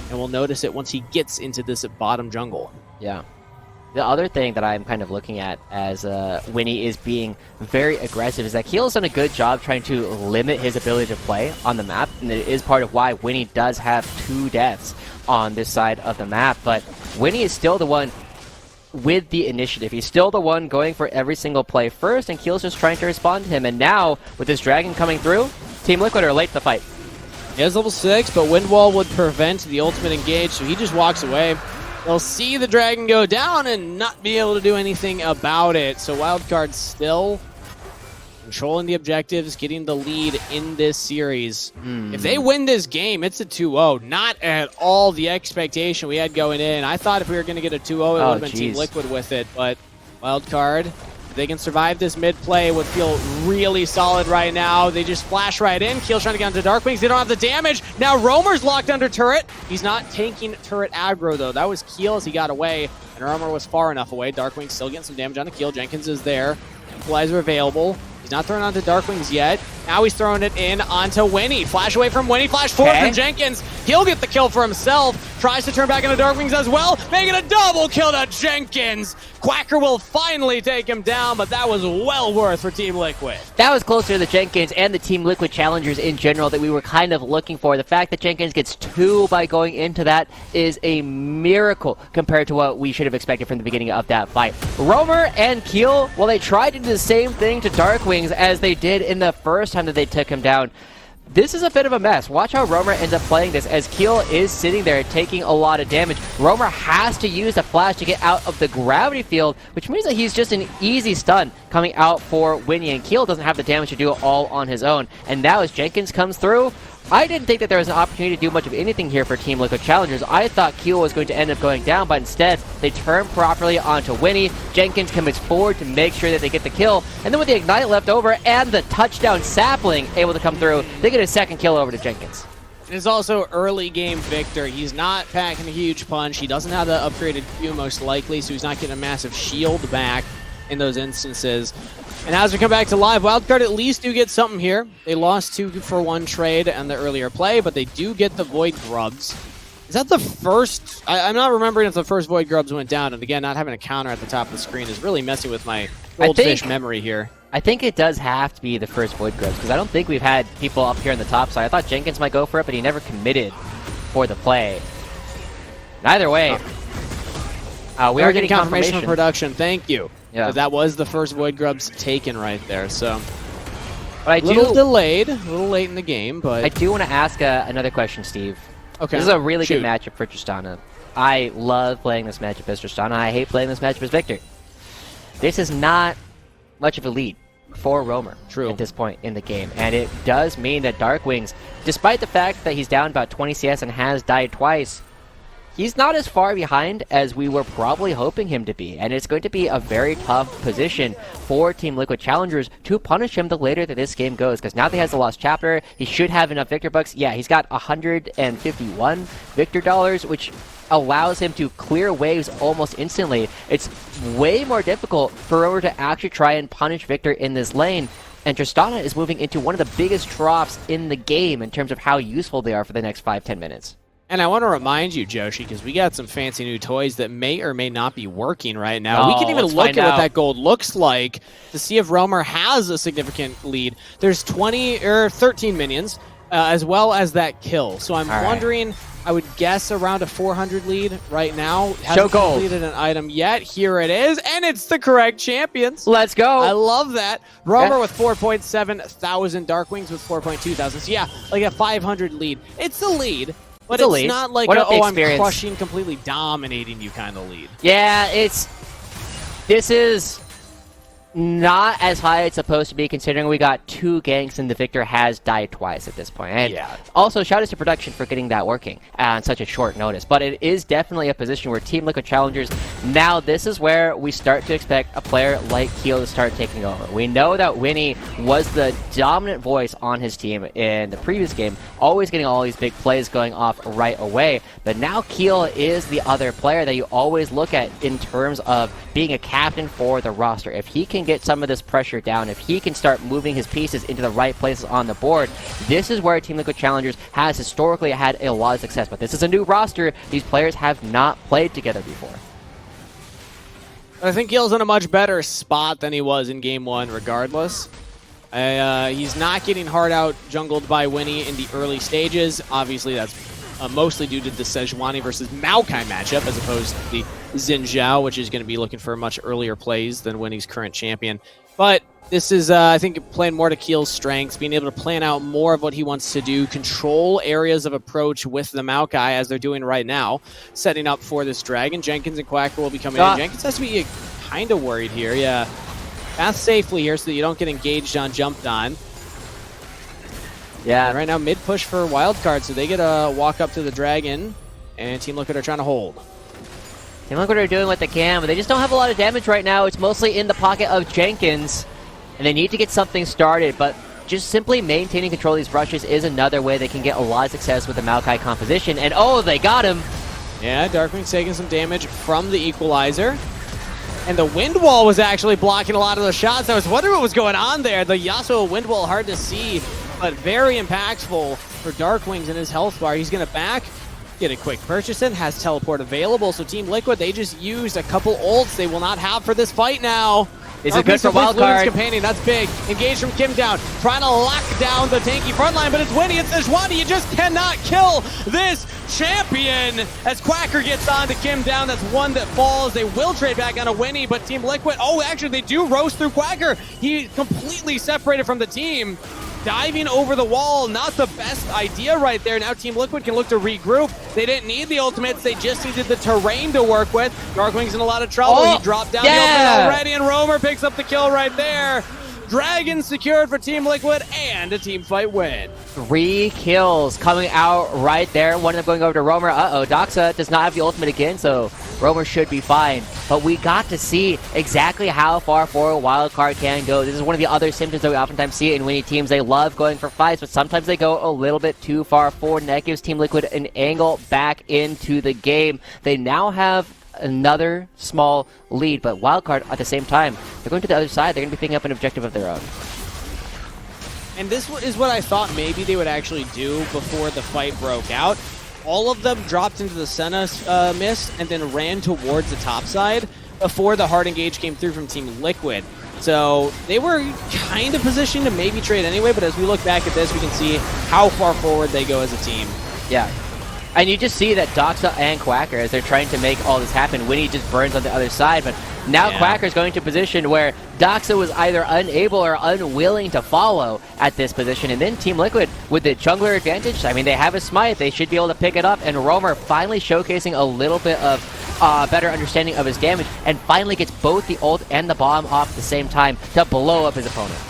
and we'll notice it once he gets into this bottom jungle. Yeah. The other thing that I'm kind of looking at as Winnie is being very aggressive is that Keel's done a good job trying to limit his ability to play on the map, and it is part of why Winnie does have 2 deaths on this side of the map, but Winnie is still the one with the initiative. He's still the one going for every single play first, and Keel's just trying to respond to him, and now, with this Dragon coming through, Team Liquid are late to the fight. He has level 6, but Windwall would prevent the ultimate engage, so he just walks away. They'll see the Dragon go down and not be able to do anything about it. So Wildcard still controlling the objectives, getting the lead in this series. If they win this game, it's a 2-0. Not at all the expectation we had going in. I thought if we were going to get a 2-0, it would have been Team Liquid with it. But Wildcard, if they can survive this mid-play, would feel really solid right now. They just flash right in. Keel's trying to get onto Darkwings. They don't have the damage. Now Roamer's locked under turret. He's not tanking turret aggro, though. That was Keel as he got away, and Roamer was far enough away. Darkwings still getting some damage onto Keel. Jenkins is there. Equalizer available. He's not throwing onto Darkwings yet. Now he's throwing it in onto Winnie. Flash away from Winnie. Flash forward from Jenkins. He'll get the kill for himself. Tries to turn back into Darkwings as well. Making a double kill to Jenkins. Quacker will finally take him down, but that was well worth for Team Liquid. That was closer to the Jenkins and the Team Liquid challengers in general that we were kind of looking for. The fact that Jenkins gets 2 by going into that is a miracle compared to what we should have expected from the beginning of that fight. Roamer and Keel, well, they tried to do the same thing to Darkwings as they did in the first time that they took him down. This is a bit of a mess. Watch how Roamer ends up playing this as Keel is sitting there taking a lot of damage. Roamer has to use the flash to get out of the gravity field, which means that he's just an easy stun coming out for Winnie, and Keel doesn't have the damage to do it all on his own. And now as Jenkins comes through, I didn't think that there was an opportunity to do much of anything here for Team Liquid Challengers. I thought Keel was going to end up going down, but instead, they turn properly onto Winnie. Jenkins commits forward to make sure that they get the kill, and then with the Ignite left over and the touchdown sapling able to come through, they get a 2nd kill over to Jenkins. It's also early game Victor. He's not packing a huge punch. He doesn't have the upgraded Q most likely, so he's not getting a massive shield back in those instances. And as we come back to live, Wildcard at least do get something here. They lost 2-for-1 trade on the earlier play, but they do get the Void Grubs. Is that the first? I'm not remembering if the first Void Grubs went down. And again, not having a counter at the top of the screen is really messing with my goldfish memory here. I think it does have to be the first Void Grubs, because I don't think we've had people up here on the top side. I thought Jenkins might go for it, but he never committed for the play. Either way, we are getting confirmation from production. Thank you. Yeah. That was the first Void Grubs taken right there. So, but a little delayed, a little late in the game, but I do want to ask another question, Steve. Okay. This is a really good matchup for Tristana. I love playing this matchup as Tristana. I hate playing this matchup as Victor. This is not much of a lead for Roamer at this point in the game. And it does mean that Darkwings, despite the fact that he's down about 20 CS and has died twice, he's not as far behind as we were probably hoping him to be. And it's going to be a very tough position for Team Liquid Challengers to punish him the later that this game goes. Because now that he has the lost chapter, he should have enough Victor bucks. Yeah, he's got 151 Victor dollars, which allows him to clear waves almost instantly. It's way more difficult for Roamer to actually try and punish Victor in this lane. And Tristana is moving into one of the biggest drops in the game in terms of how useful they are for the next 5-10 minutes. And I want to remind you, Joshi, because we got some fancy new toys that may or may not be working right now. We can even look at what that gold looks like to see if Roamer has a significant lead. There's 13 minions, as well as that kill. So I'm wondering, I would guess around a 400 lead right now. Hasn't completed an item yet. Here it is, and it's the correct champions. Let's go. I love that. Roamer with 4.7 thousand, Darkwings with 4.2 thousand. So yeah, like a 500 lead. It's the lead. But it's not like, I'm crushing, completely dominating you kind of lead. Yeah, this is not as high as it's supposed to be, considering we got 2 ganks and the Victor has died twice at this point. And also, shout out to production for getting that working on such a short notice. But it is definitely a position where Team Liquid Challengers, now this is where we start to expect a player like Keel to start taking over. We know that Winnie was the dominant voice on his team in the previous game, always getting all these big plays going off right away. But now Keel is the other player that you always look at in terms of being a captain for the roster. If he can get some of this pressure down, if he can start moving his pieces into the right places on the board, this is where Team Liquid Challengers has historically had a lot of success. But this is a new roster. These players have not played together before. I think Keel's in a much better spot than he was in Game 1 regardless. He's not getting hard out jungled by Winnie in the early stages. Obviously, that's mostly due to the Sejuani versus Maokai matchup, as opposed to the Xin Zhao, which is going to be looking for much earlier plays than Winnie's current champion. But this is, I think, playing more to Keel's strengths, being able to plan out more of what he wants to do, control areas of approach with the Maokai, as they're doing right now, setting up for this Dragon. Jenkins and Quacker will be coming in. Jenkins has to be kind of worried here, yeah. Path safely here so that you don't get engaged on, jumped on. Yeah. And right now, mid-push for Wildcard, so they get a walk up to the Dragon, and Team Liquid are trying to hold. Team Liquid are doing what they can, but they just don't have a lot of damage right now. It's mostly in the pocket of Jenkins, and they need to get something started, but just simply maintaining control of these rushes is another way they can get a lot of success with the Maokai composition, and they got him! Yeah, Darkwing's taking some damage from the Equalizer. And the wind wall was actually blocking a lot of those shots. I was wondering what was going on there. The Yasuo wind wall, hard to see, but very impactful for Darkwings in his health bar. He's going to back, get a quick purchase in, has teleport available. So Team Liquid, they just used a couple ults they will not have for this fight now. Is it good for Wildcard? Companion, that's big. Engage from Kim down, trying to lock down the tanky front line, but it's Winnie, it's Sejuani. You just cannot kill this champion. As Quacker gets on to Kim down, that's one that falls. They will trade back on a Winnie, but Team Liquid, actually they do roast through Quacker. He completely separated from the team. Diving over the wall, not the best idea right there. Now Team Liquid can look to regroup. They didn't need the ultimates, they just needed the terrain to work with. Darkwing's in a lot of trouble. He dropped down the ultimate already, and Roamer picks up the kill right there. Dragon secured for Team Liquid, and a team fight win. 3 kills coming out right there. One of them going over to Roamer. Doxa does not have the ultimate again, so Roamer should be fine. But we got to see exactly how far forward Wildcard can go. This is one of the other symptoms that we oftentimes see in winning teams. They love going for fights, but sometimes they go a little bit too far forward, and that gives Team Liquid an angle back into the game. They now have another small lead, but Wildcard at the same time, they're going to the other side. They're going to be picking up an objective of their own. And this is what I thought maybe they would actually do before the fight broke out. all of them dropped into the Senna mist and then ran towards the top side before the hard engage came through from Team Liquid. So they were kind of positioned to maybe trade anyway, but as we look back at this, we can see how far forward they go as a team. Yeah. And you just see that Doxa and Quacker, as they're trying to make all this happen, Winnie just burns on the other side, but now Quacker's going to a position where Doxa was either unable or unwilling to follow at this position, and then Team Liquid, with the jungler advantage, I mean, they have a smite, they should be able to pick it up, and Roamer finally showcasing a little bit of better understanding of his damage, and finally gets both the ult and the bomb off at the same time to blow up his opponent.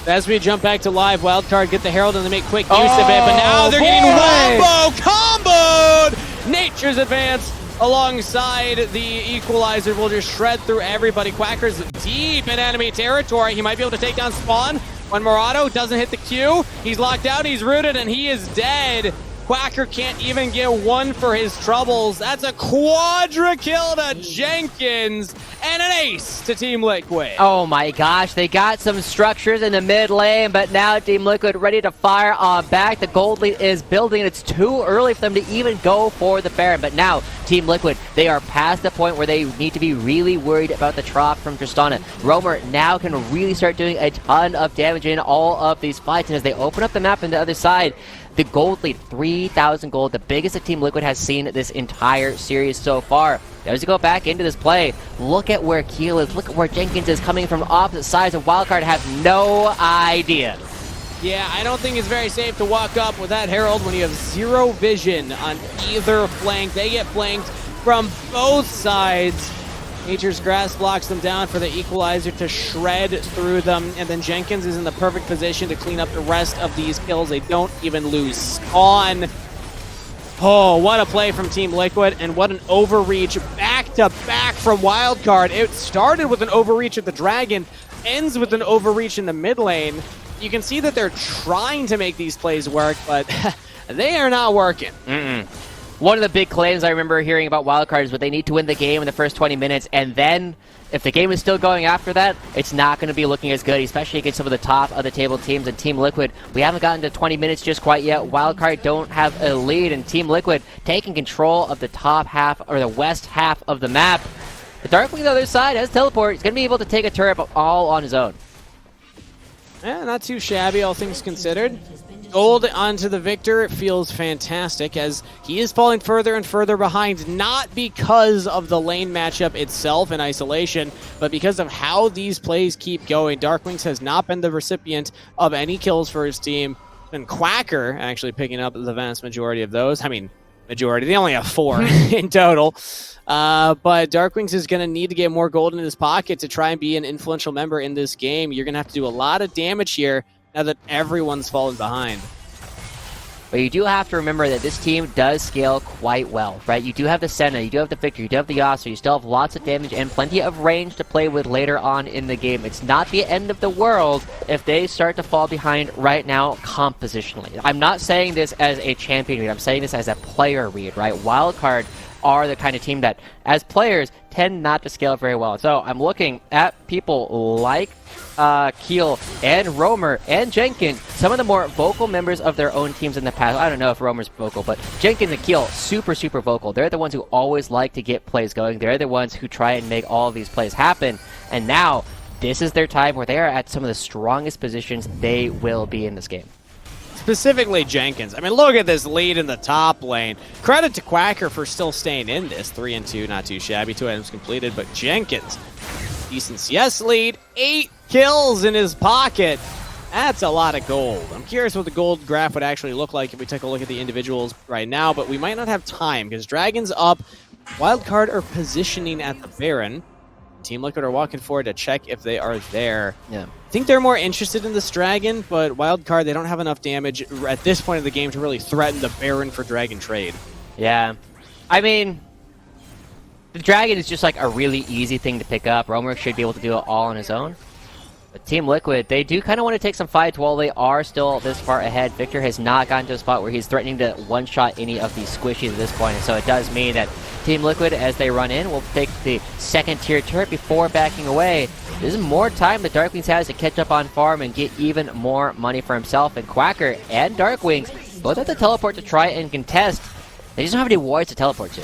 As we jump back to live, Wildcard get the Herald and they make quick use of it, but now they're getting wombo comboed! Nature's Advance alongside the Equalizer will just shred through everybody. Quacker's deep in enemy territory. He might be able to take down Spawn. When Murado doesn't hit the Q, he's locked out, he's rooted, and he is dead. Quacker can't even get one for his troubles. That's a quadra kill to Jenkins and an ace to Team Liquid. Oh my gosh, they got some structures in the mid lane, but now Team Liquid ready to fire on back. The gold lead is building, and it's too early for them to even go for the Baron. But now, Team Liquid, they are past the point where they need to be really worried about the Trop from Tristana. Roamer now can really start doing a ton of damage in all of these fights, and as they open up the map on the other side, the gold lead, 3,000 gold, the biggest that Team Liquid has seen this entire series so far. As you go back into this play, look at where Keel is, look at where Jenkins is coming from opposite sides, and Wildcard have no idea. Yeah, I don't think it's very safe to walk up with that Herald when you have zero vision on either flank. They get flanked from both sides. Nature's Grass blocks them down for the Equalizer to shred through them, and then Jenkins is in the perfect position to clean up the rest of these kills. They don't even lose Spawn. Oh, what a play from Team Liquid, and what an overreach back-to-back from Wildcard. It started with an overreach at the Dragon, ends with an overreach in the mid lane. You can see that they're trying to make these plays work, but they are not working. One of the big claims I remember hearing about Wildcard is that they need to win the game in the first 20 minutes, and then if the game is still going after that, it's not going to be looking as good, especially against some of the top of the table teams. And Team Liquid, we haven't gotten to 20 minutes just quite yet. Wildcard don't have a lead, and Team Liquid taking control of the top half, or the west half of the map. The Darkwing on the other side has teleport. He's going to be able to take a turret all on his own. Yeah, not too shabby, all things considered. Gold onto the Victor. It feels fantastic as he is falling further and further behind, not because of the lane matchup itself in isolation, but because of how these plays keep going. Darkwings has not been the recipient of any kills for his team, and Quacker actually picking up the vast majority of those. I mean, majority. They only have 4 in total. But Darkwings is going to need to get more gold in his pocket to try and be an influential member in this game. You're going to have to do a lot of damage here now that everyone's fallen behind. But you do have to remember that this team does scale quite well, right? You do have the Senna, you do have the Victor, you do have the Yasuo, you still have lots of damage and plenty of range to play with later on in the game. It's not the end of the world if they start to fall behind right now compositionally. I'm not saying this as a champion read, I'm saying this as a player read, right? Wildcard are the kind of team that, as players, tend not to scale very well. So I'm looking at people like Keel and Roamer and Jenkins, some of the more vocal members of their own teams in the past. I don't know if Roamer's vocal, but Jenkins and Keel, super vocal. They're the ones who always like to get plays going. They're the ones who try and make all of these plays happen. And now, this is their time where they are at some of the strongest positions they will be in this game. Specifically Jenkins. I mean, look at this lead in the top lane. Credit to Quacker for still staying in this. 3-2, not too shabby. 2 items completed, but Jenkins, decent CS lead, 8 kills in his pocket. That's a lot of gold. I'm curious what the gold graph would actually look like if we take a look at the individuals right now, but we might not have time because Dragon's up. Wildcard are positioning at the Baron. Team Liquid are walking forward to check if they are there. Yeah. I think they're more interested in this Dragon, but Wildcard, they don't have enough damage at this point of the game to really threaten the Baron for Dragon trade. Yeah. I mean, the Dragon is just like a really easy thing to pick up. Roamer should be able to do it all on his own. But Team Liquid, they do kind of want to take some fights while they are still this far ahead. Victor has not gotten to a spot where he's threatening to one-shot any of these squishies at this point, and so it does mean that Team Liquid, as they run in, will take the second-tier turret before backing away. This is more time that Darkwings has to catch up on farm and get even more money for himself, and Quacker and Darkwings both have to teleport to try and contest. They just don't have any wards to teleport to.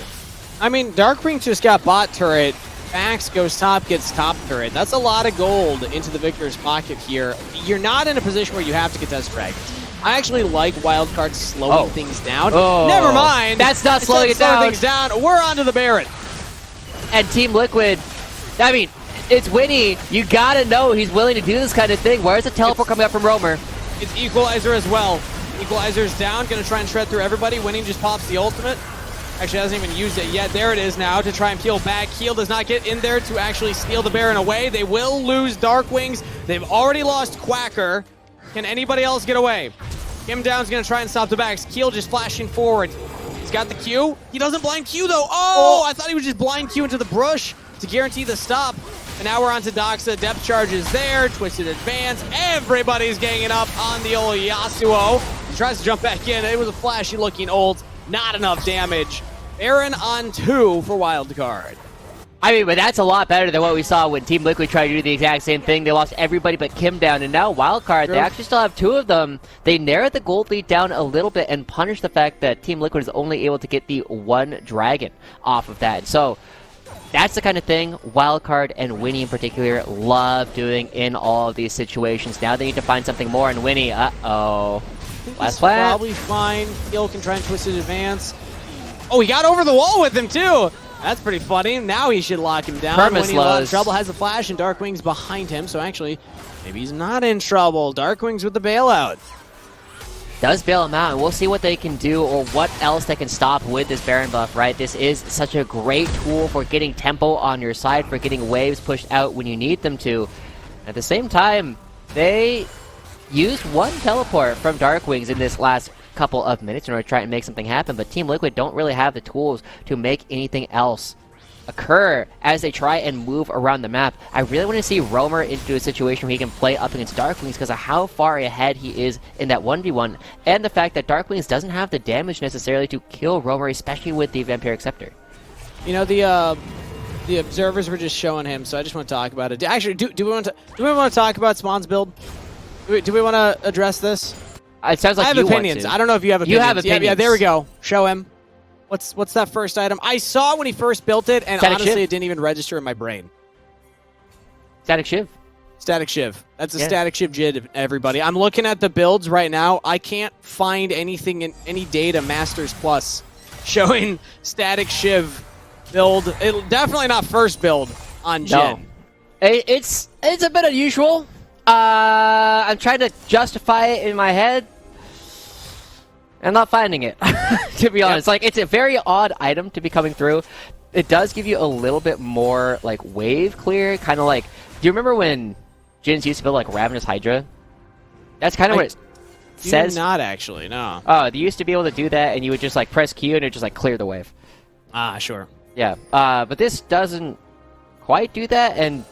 I mean, Darkwing just got bot turret. Max goes top, gets top turret. That's a lot of gold into the Victor's pocket here. You're not in a position where you have to contest dragons. I actually like Wildcard slowing things down. Oh. Never mind. That's not slowing it down. Things down. We're on to the Baron. And Team Liquid, I mean, it's Winnie. You gotta know he's willing to do this kind of thing. Where's the teleport coming up from Roamer? It's Equalizer as well. Equalizer's down, gonna try and shred through everybody. Winning just pops the ultimate. Actually hasn't even used it yet. There it is now to try and peel back. Keel does not get in there to actually steal the Baron away. They will lose Darkwings. They've already lost Quacker. Can anybody else get away? Kim Down's gonna try and stop the backs. Keel just flashing forward. He's got the Q. He doesn't blind Q though. Oh, I thought he would just blind Q into the brush to guarantee the stop. And now we're on to Doxa. Depth charge is there. Twisted advance. Everybody's ganging up on the old Yasuo. He tries to jump back in. It was a flashy looking ult. Not enough damage. Baron on 2 for Wildcard. I mean, but that's a lot better than what we saw when Team Liquid tried to do the exact same thing. They lost everybody but Kim Down, and now Wildcard, they actually still have 2 of them. They narrowed the gold lead down a little bit and punished the fact that Team Liquid is only able to get the 1 dragon off of that. So that's the kind of thing Wildcard and Winnie in particular love doing in all of these situations. Now they need to find something more, and Winnie, uh-oh. Last plant. Probably fine. Keel can try and twist his advance. Oh, he got over the wall with him, too. That's pretty funny. Now he should lock him down. When he's in a lot of trouble, has a flash, and Darkwing's behind him. So actually, maybe he's not in trouble. Darkwing's with the bailout. Does bail him out, and we'll see what they can do or what else they can stop with this Baron buff, right? This is such a great tool for getting tempo on your side, for getting waves pushed out when you need them to. At the same time, they used 1 teleport from Darkwings in this last couple of minutes in order to try and make something happen, but Team Liquid don't really have the tools to make anything else occur as they try and move around the map. I really want to see Roamer into a situation where he can play up against Darkwings because of how far ahead he is in that 1v1, and the fact that Darkwings doesn't have the damage necessarily to kill Roamer, especially with the Vampiric Scepter. You know, the observers were just showing him, so I just want to talk about it. Actually, do we want to talk about Spawn's build? Do we want to address this? It sounds like I have you opinions. Want to. I don't know if you have opinions. You have opinions. Yeah, there we go. Show him. What's that first item? I saw it when he first built it, and Static honestly, Shiv. it didn't even register in my brain. Static Shiv. Static Shiv. That's a Static Shiv JID, everybody. I'm looking at the builds right now. I can't find anything in any data Masters Plus showing Static Shiv build. Definitely not first build on Jin. No. It's a bit unusual. I'm trying to justify it in my head. I'm not finding it, to be honest. Like, it's a very odd item to be coming through. It does give you a little bit more, like, wave clear. Kind of like, do you remember when Jins used to build, like, Ravenous Hydra? That's kind of what it says. Not actually, no. Oh, they used to be able to do that, and you would just, like, press Q, and it would just, like, clear the wave. Ah, sure. Yeah, but this doesn't quite do that, and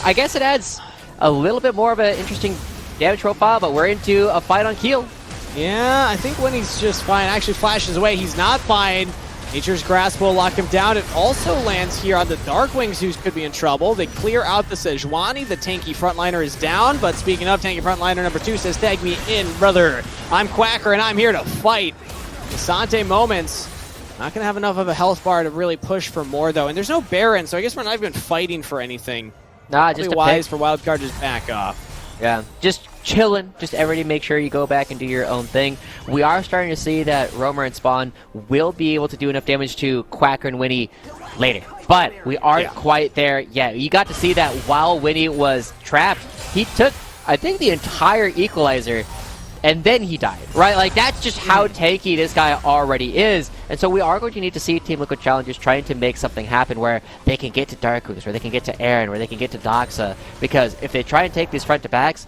I guess it adds a little bit more of an interesting damage profile, but we're into a fight on Keel. Yeah, I think when he's just fine, actually flashes away. He's not fine. Nature's Grasp will lock him down. It also lands here on the Darkwings, who could be in trouble. They clear out the Sejuani. The tanky frontliner is down, but speaking of tanky frontliner, number 2 says, tag me in, brother. I'm Quacker, and I'm here to fight. Asante Moments. Not going to have enough of a health bar to really push for more, though. And there's no Baron, so I guess we're not even fighting for anything. Nah, just a wise pick. for Wildcard just back off. Yeah, just chilling. Just everybody make sure you go back and do your own thing. We are starting to see that Roamer and Spawn will be able to do enough damage to Quacker and Winnie later. But we aren't quite there yet. You got to see that while Winnie was trapped, he took, I think, the entire equalizer, and then he died, right? Like, that's just how tanky this guy already is. And so we are going to need to see Team Liquid Challengers trying to make something happen where they can get to Darkus, where they can get to Aaron, where they can get to Doxa. Because if they try and take these front to backs,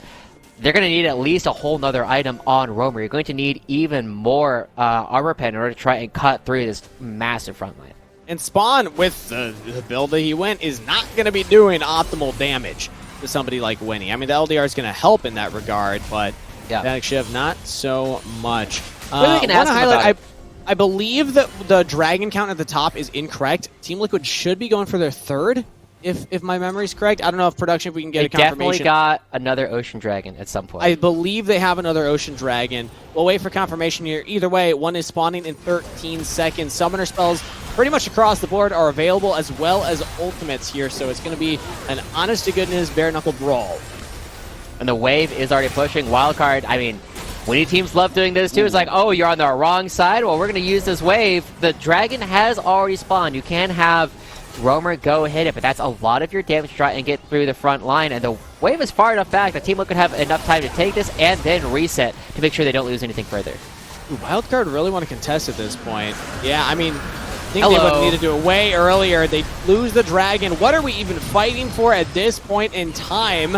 they're going to need at least a whole nother item on Roamer. You're going to need even more armor pen in order to try and cut through this massive front line. And Spawn, with the build that he went, is not going to be doing optimal damage to somebody like Winnie. I mean, the LDR is going to help in that regard, but Static Shiv, not so much. Maybe we can ask him about it. I believe that the dragon count at the top is incorrect. Team Liquid should be going for their 3rd if my memory's correct. I don't know if production, if we can get They a confirmation. definitely got another Ocean Dragon at some point. I believe they have another Ocean Dragon. We'll wait for confirmation here. Either way, one is spawning in 13 seconds. Summoner spells pretty much across the board are available, as well as ultimates here, so it's going to be an honest-to-goodness bare-knuckle brawl. And the wave is already pushing. Wildcard, I mean, winning teams love doing this too. It's like, oh, you're on the wrong side? Well, we're going to use this wave. The dragon has already spawned. You can have Roamer go hit it, but that's a lot of your damage to try and get through the front line. And the wave is far enough back that Team Liquid have enough time to take this and then reset to make sure they don't lose anything further. Wildcard really want to contest at this point. Yeah, I mean, I think they would need to do it way earlier. They lose the dragon. What are we even fighting for at this point in time?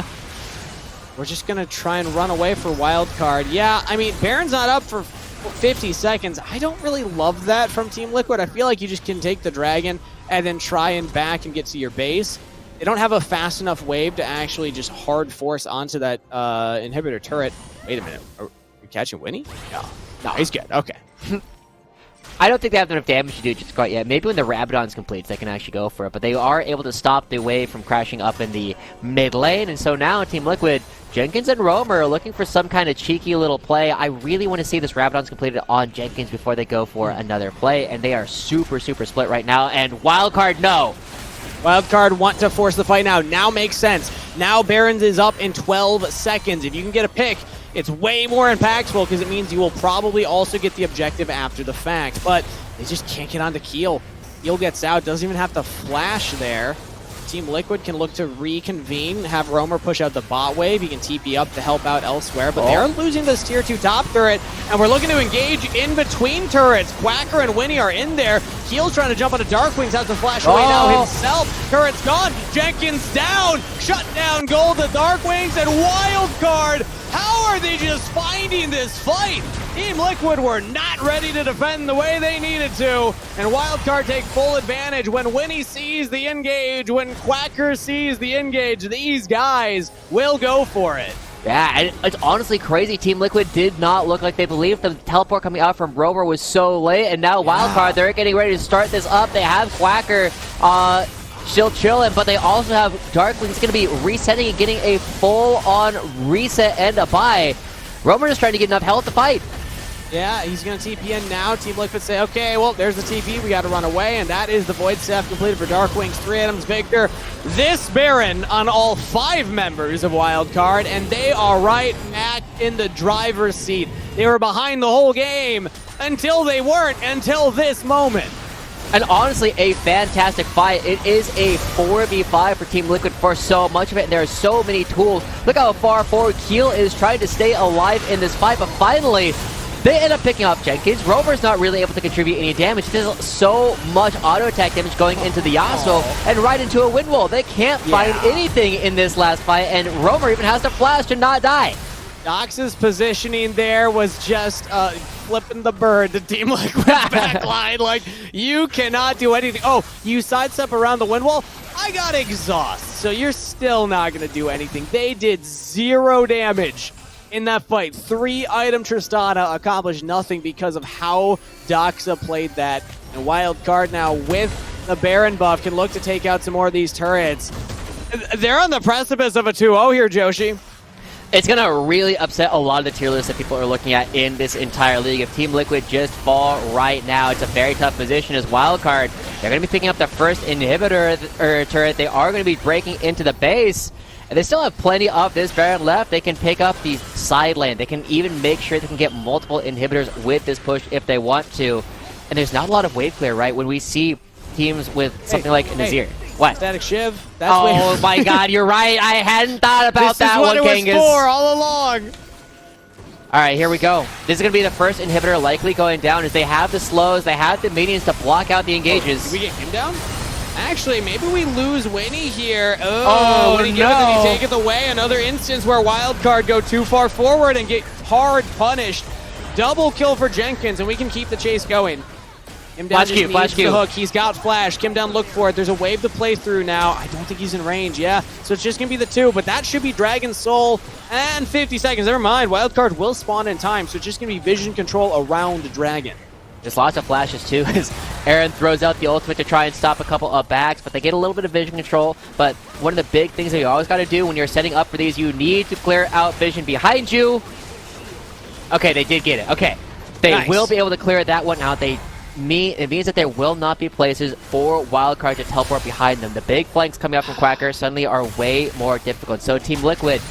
We're just going to try and run away for Wildcard. Yeah, I mean, Baron's not up for 50 seconds. I don't really love that from Team Liquid. I feel like you just can take the dragon and then try and back and get to your base. They don't have a fast enough wave to actually just hard force onto that inhibitor turret. Wait a minute. Are we catching Winnie? No, he's good. Okay. I don't think they have enough damage to do it just quite yet. Maybe when the Rabadon's complete, they can actually go for it. But they are able to stop the wave from crashing up in the mid lane. And so now Team Liquid, Jenkins and Roamer are looking for some kind of cheeky little play. I really want to see this Rabadon's completed on Jenkins before they go for another play. And they are super, super split right now. And Wildcard, no. Wildcard want to force the fight now. Now makes sense. Now Barons is up in 12 seconds. If you can get a pick, it's way more impactful because it means you will probably also get the objective after the fact. But they just can't get onto Keel. Keel gets out, doesn't even have to flash there. Team Liquid can look to reconvene, have Roamer push out the bot wave. He can TP up to help out elsewhere, but they are losing this tier 2 top turret, and we're looking to engage in between turrets. Quacker and Winnie are in there. Keel's trying to jump onto Darkwings, has to flash away now himself. Turret's gone, Jenkins down, shut down gold to Darkwings, and Wildcard. How are they just finding this fight? Team Liquid were not ready to defend the way they needed to, and Wildcard take full advantage. When Winnie sees the engage, when Quacker sees the engage, these guys will go for it. Yeah, and it's honestly crazy. Team Liquid did not look like they believed the teleport coming out from Roamer was so late, and now Wildcard, they're getting ready to start this up. They have Quacker still chilling, but they also have Darkwing's going to be resetting and getting a full-on reset and a buy. Roamer is trying to get enough health to fight. Yeah, he's going to TP in now. Team Liquid say, okay, well, there's the TP. We got to run away, and that is the Void Staff completed for Darkwings. 3 items Victor. This Baron on all 5 members of Wildcard, and they are right back in the driver's seat. They were behind the whole game until they weren't, until this moment. And honestly, a fantastic fight. It is a 4v5 for Team Liquid for so much of it, and there are so many tools. Look how far forward Keel is trying to stay alive in this fight, but finally, they end up picking up Jenkins. Roamer's not really able to contribute any damage. There's so much auto attack damage going into the Yasuo and right into a wind wall. They can't find anything in this last fight, and Roamer even has to flash to not die. Dox's positioning there was just flipping the bird to Team Liquid's backline. Like, you cannot do anything. Oh, you sidestep around the wind wall? I got exhaust, so you're still not going to do anything. They did 0 damage in that fight. 3-item Tristana accomplished nothing because of how Doxa played that. And Wildcard now with the Baron buff can look to take out some more of these turrets. They're on the precipice of a 2-0 here, Joshi. It's going to really upset a lot of the tier lists that people are looking at in this entire league. If Team Liquid just fall right now, it's a very tough position as Wildcard. They're going to be picking up the first inhibitor turret. They are going to be breaking into the base. And they still have plenty of this Baron left. They can pick up the side lane. They can even make sure they can get multiple inhibitors with this push if they want to. And there's not a lot of wave clear, right? When we see teams with something like Nazir. What? Static Shiv. That's oh my god, you're right. I hadn't thought about that one, Genghis. This is what it was for all along. Alright, here we go. This is going to be the first inhibitor likely going down as they have the slows, they have the minions to block out the engages. Did we get him down? Actually, maybe we lose Winnie here. Oh, when he gives it, he take it away. Another instance where Wildcard go too far forward and get hard punished. Double kill for Jenkins, and we can keep the chase going. Kim down just needs the hook. He's got flash. Kim down, look for it. There's a wave to play through now. I don't think he's in range. Yeah, so it's just going to be the 2, but that should be Dragon Soul. And 50 seconds. Never mind. Wildcard will spawn in time, so it's just going to be vision control around Dragon. There's lots of flashes too, as Aaron throws out the ultimate to try and stop a couple of backs, but they get a little bit of vision control. But one of the big things that you always got to do when you're setting up for these, you need to clear out vision behind you. Okay, they did get it. Okay, they will be able to clear that one out. It means that there will not be places for Wildcard to teleport behind them. The big flanks coming up from Quacker suddenly are way more difficult. So Team Liquid,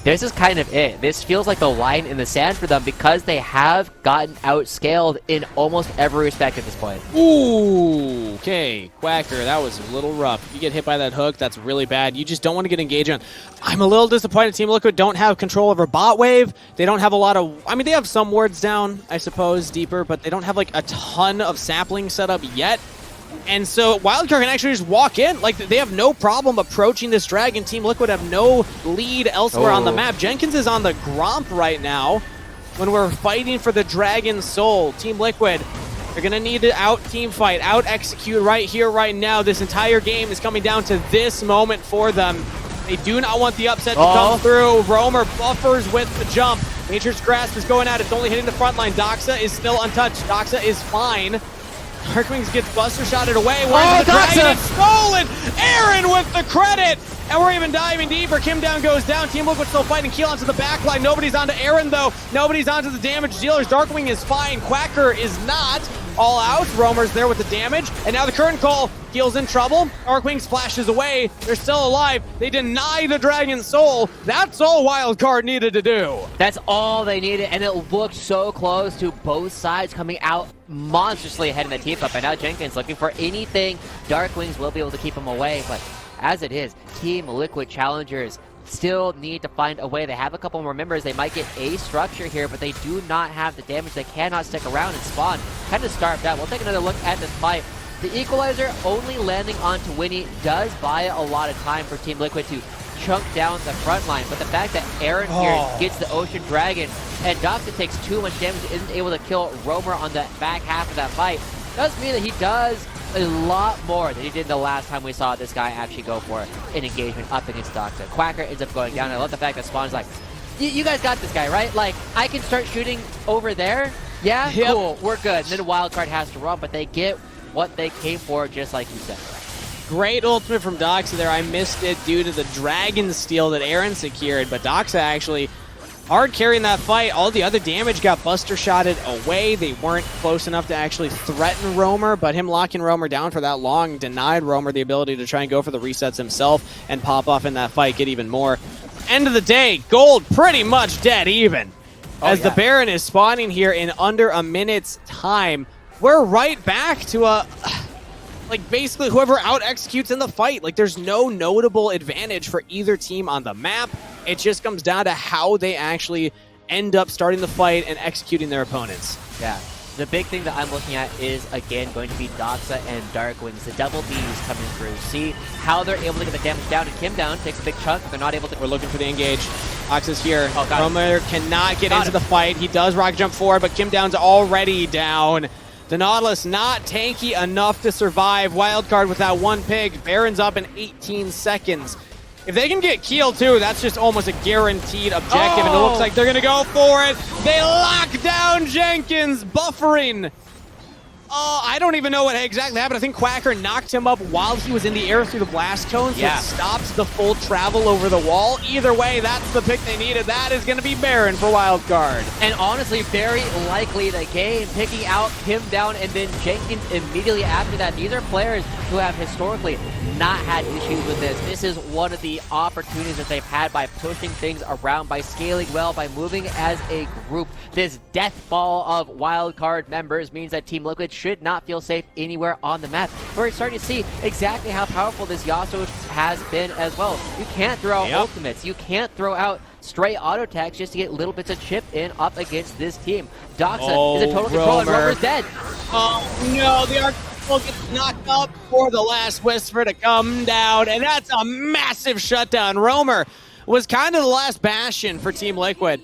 this is kind of it. This feels like the line in the sand for them because they have gotten outscaled in almost every respect at this point. Ooh, okay. Quacker, that was a little rough. If you get hit by that hook, that's really bad. You just don't want to get engaged on. I'm a little disappointed Team Liquid don't have control over bot wave. They don't have a lot of... I mean, they have some wards down, I suppose, deeper, but they don't have, like, a ton of saplings set up yet. And so Wildcard can actually just walk in. Like, they have no problem approaching this dragon. Team Liquid have no lead elsewhere on the map. Jenkins is on the Gromp right now when we're fighting for the Dragon Soul. Team Liquid, they're going to need to out-team fight, out-execute right here, right now. This entire game is coming down to this moment for them. They do not want the upset to come through. Roamer buffers with the jump. Nature's Grasp is going out. It's only hitting the front line. Doxa is still untouched. Doxa is fine. Darkwings gets buster shotted away. Where's the dragon? It's stolen! Aaron with the credit! And we're even diving deeper. Kim Down goes down. Team Liquid still fighting. Keel onto the backline. Nobody's onto Aaron, though. Nobody's onto the damage dealers. Darkwing is fine. Quacker is not. All out. Roamer's there with the damage. And now the current call. Keel's in trouble. Darkwing flashes away. They're still alive. They deny the Dragon Soul. That's all Wildcard needed to do. That's all they needed, and it looked so close to both sides coming out monstrously ahead in the team up. And now Jenkins looking for anything. Darkwings will be able to keep him away, but as it is, Team Liquid Challengers still need to find a way. They have a couple more members. They might get a structure here, but they do not have the damage. They cannot stick around and spawn. Kind of starved out. We'll take another look at this fight. The equalizer only landing onto Winnie does buy a lot of time for Team Liquid to chunk down the front line, but the fact that Aaron here gets the Ocean Dragon and Doxa takes too much damage and isn't able to kill Roamer on the back half of that fight does mean that he does a lot more than he did the last time we saw this guy actually go for an engagement up against Doxa. Quacker ends up going down. I love the fact that Spawn's like, you guys got this guy, right? Like, I can start shooting over there? Yeah? Yep. Cool, we're good. And then Wildcard has to run, but they get what they came for, just like you said. Great ultimate from Doxa there. I missed it due to the Dragon Steal that Aaron secured, but Doxa actually hard carrying that fight. All the other damage got buster shotted away. They weren't close enough to actually threaten Roamer, but him locking Roamer down for that long denied Roamer the ability to try and go for the resets himself and pop off in that fight, get even more. End of the day, Gold pretty much dead even. As the Baron is spawning here in under a minute's time. We're right back to like basically whoever out executes in the fight. Like there's no notable advantage for either team on the map. It just comes down to how they actually end up starting the fight and executing their opponents. Yeah. The big thing that I'm looking at is, again, going to be Doxa and Darkwings, the double Bs coming through. See how they're able to get the damage down. And Kim Down takes a big chunk, but they're not able to. We're looking for the engage. Doxa's here. Roamer cannot get into the fight. He does rocket jump forward, but Kim Down's already down. The Nautilus not tanky enough to survive. Wildcard with that one pig. Baron's up in 18 seconds. If they can get Keel too, that's just almost a guaranteed objective, and it looks like they're going to go for it. They lock down Jenkins, buffering. I don't even know what exactly happened. I think Quacker knocked him up while he was in the air through the blast cone, so it stops the full travel over the wall. Either way, that's the pick they needed. That is going to be Baron for Wildcard. And honestly, very likely the game picking out Kim Down and then Jenkins immediately after that. These are players who have historically not had issues with this. This is one of the opportunities that they've had by pushing things around, by scaling well, by moving as a group. This death ball of Wildcard members means that Team Liquid should not feel safe anywhere on the map. We're starting to see exactly how powerful this Yasuo has been as well. You can't throw out ultimates. You can't throw out stray auto attacks just to get little bits of chip in up against this team. Doxa is a total control and Roamer's dead. Oh no, the Archangel gets knocked up for the last Whisper to come down, and that's a massive shutdown. Roamer was kind of the last bastion for Team Liquid.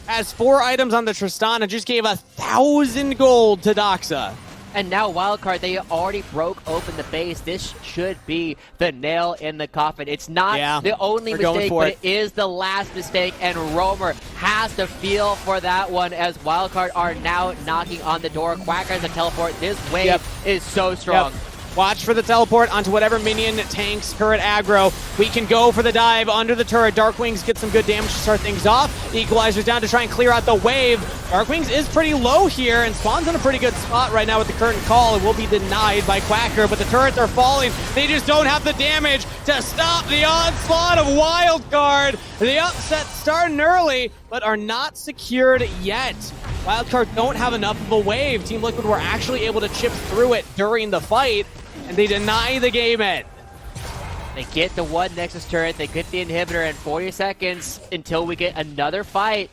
Has 4 items on the Tristana, just gave 1,000 gold to Doxa. And now Wildcard, they already broke open the base. This should be the nail in the coffin. It's not the only mistake, but it is the last mistake, and Romer has to feel for that one as Wildcard are now knocking on the door. Quacker has a teleport. This wave is so strong. Watch for the teleport onto whatever minion tanks turret aggro. We can go for the dive under the turret. Darkwings get some good damage to start things off. Equalizer's down to try and clear out the wave. Darkwings is pretty low here and spawns in a pretty good spot right now with the curtain call. It will be denied by Quacker, but the turrets are falling. They just don't have the damage to stop the onslaught of Wildcard. The upset starting early, but are not secured yet. Wildcard don't have enough of a wave. Team Liquid were actually able to chip through it during the fight, and they deny the game end. They get the one Nexus turret, they get the inhibitor in 40 seconds until we get another fight.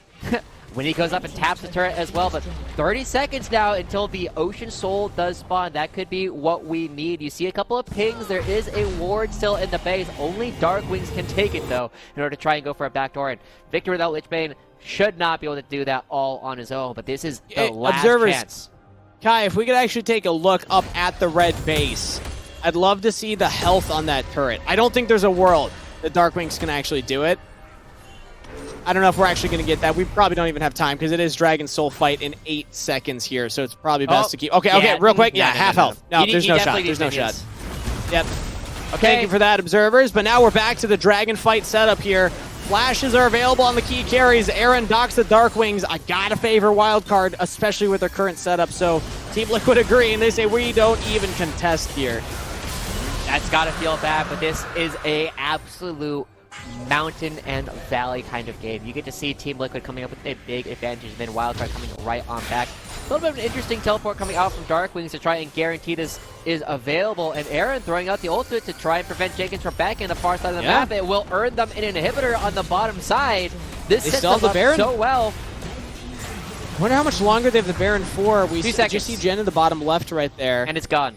When he goes up and taps the turret as well, but 30 seconds now until the Ocean Soul does spawn. That could be what we need. You see a couple of pings. There is a ward still in the base. Only Darkwings can take it, though, in order to try and go for a backdoor. And Victor without Lichbane should not be able to do that all on his own, but this is the last chance. Kai, if we could actually take a look up at the red base, I'd love to see the health on that turret. I don't think there's a world that Darkwings can actually do it. I don't know if we're actually going to get that. We probably don't even have time because it is Dragon Soul fight in 8 seconds here, so it's probably best to keep... Okay, real quick. Half health. No, there's no shot. There's no shot. Yep. Okay. Thank you for that, observers. But now we're back to the Dragon fight setup here. Flashes are available on the key carries. Aaron docks the Darkwings. I gotta favor Wildcard, especially with their current setup. So Team Liquid agree, and they say we don't even contest here. That's gotta feel bad, but this is a absolute mountain and valley kind of game. You get to see Team Liquid coming up with a big advantage, and then Wildcard coming right on back. A little bit of an interesting teleport coming out from Darkwings to try and guarantee this is available, and Aaron throwing out the ultimate to try and prevent Jenkins from backing on the far side of the map. It will earn them an inhibitor on the bottom side. This sets them up so well. I wonder how much longer they have the Baron for. We 2 seconds. Just see Jen in the bottom left right there. And it's gone.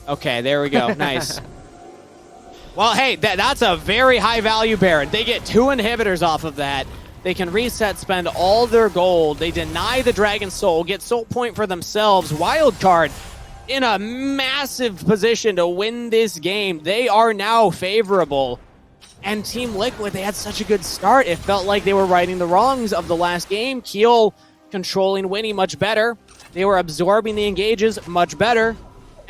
Okay, there we go. Nice. Well, hey, that's a very high-value Baron. They get 2 inhibitors off of that. They can reset, spend all their gold. They deny the Dragon Soul, get Soul Point for themselves. Wildcard in a massive position to win this game. They are now favorable. And Team Liquid, they had such a good start. It felt like they were righting the wrongs of the last game. Keel controlling Winnie much better. They were absorbing the engages much better.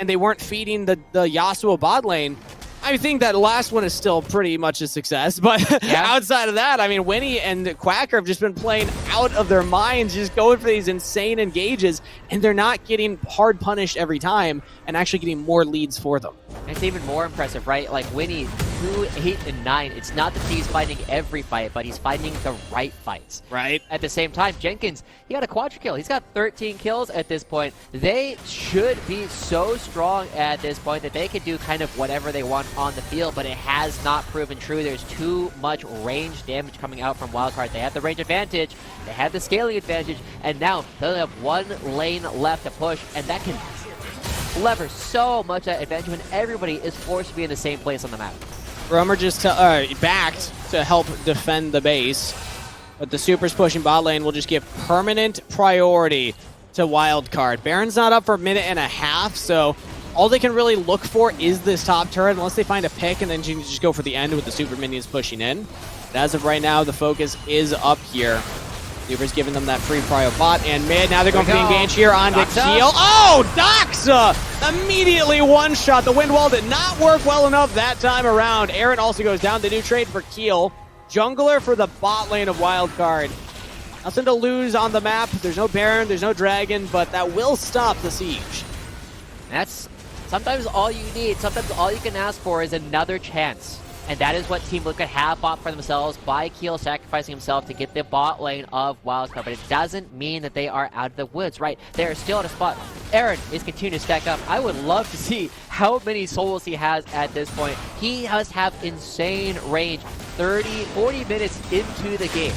And they weren't feeding the Yasuo bot lane. I think that last one is still pretty much a success, but outside of that, I mean, Winnie and Quacker have just been playing out of their minds, just going for these insane engages, and they're not getting hard punished every time and actually getting more leads for them. It's even more impressive, right? Like Winnie, 2, 8, and 9. It's not that he's fighting every fight, but he's fighting the right fights. Right. At the same time, Jenkins, he got a quadra kill. He's got 13 kills at this point. They should be so strong at this point that they can do kind of whatever they want on the field, but it has not proven true. There's too much range damage coming out from Wildcard. They have the range advantage, they have the scaling advantage, and now they only have 1 lane left to push, and that can lever so much that advantage when everybody is forced to be in the same place on the map. Romer just backed to help defend the base, but the Super's pushing bot lane will just give permanent priority to Wildcard. Baron's not up for a minute and a half, so all they can really look for is this top turret unless they find a pick, and then you can just go for the end with the Super minions pushing in. But as of right now, the focus is up here. Super's giving them that free prio bot and mid. Now they're going for the engage here on the Keel. Oh, Doxa! Immediately one-shot. The wind wall did not work well enough that time around. Aaron also goes down. The new trade for Keel. Jungler for the bot lane of Wildcard. Nothing to lose on the map. There's no Baron, there's no Dragon, but that will stop the siege. That's sometimes all you need. Sometimes all you can ask for is another chance. And that is what Team Liquid have bought for themselves by Keel sacrificing himself to get the bot lane of Wildcard. But it doesn't mean that they are out of the woods, right? They are still at a spot. Aaron is continuing to stack up. I would love to see how many souls he has at this point. He has have insane range 40 minutes into the game.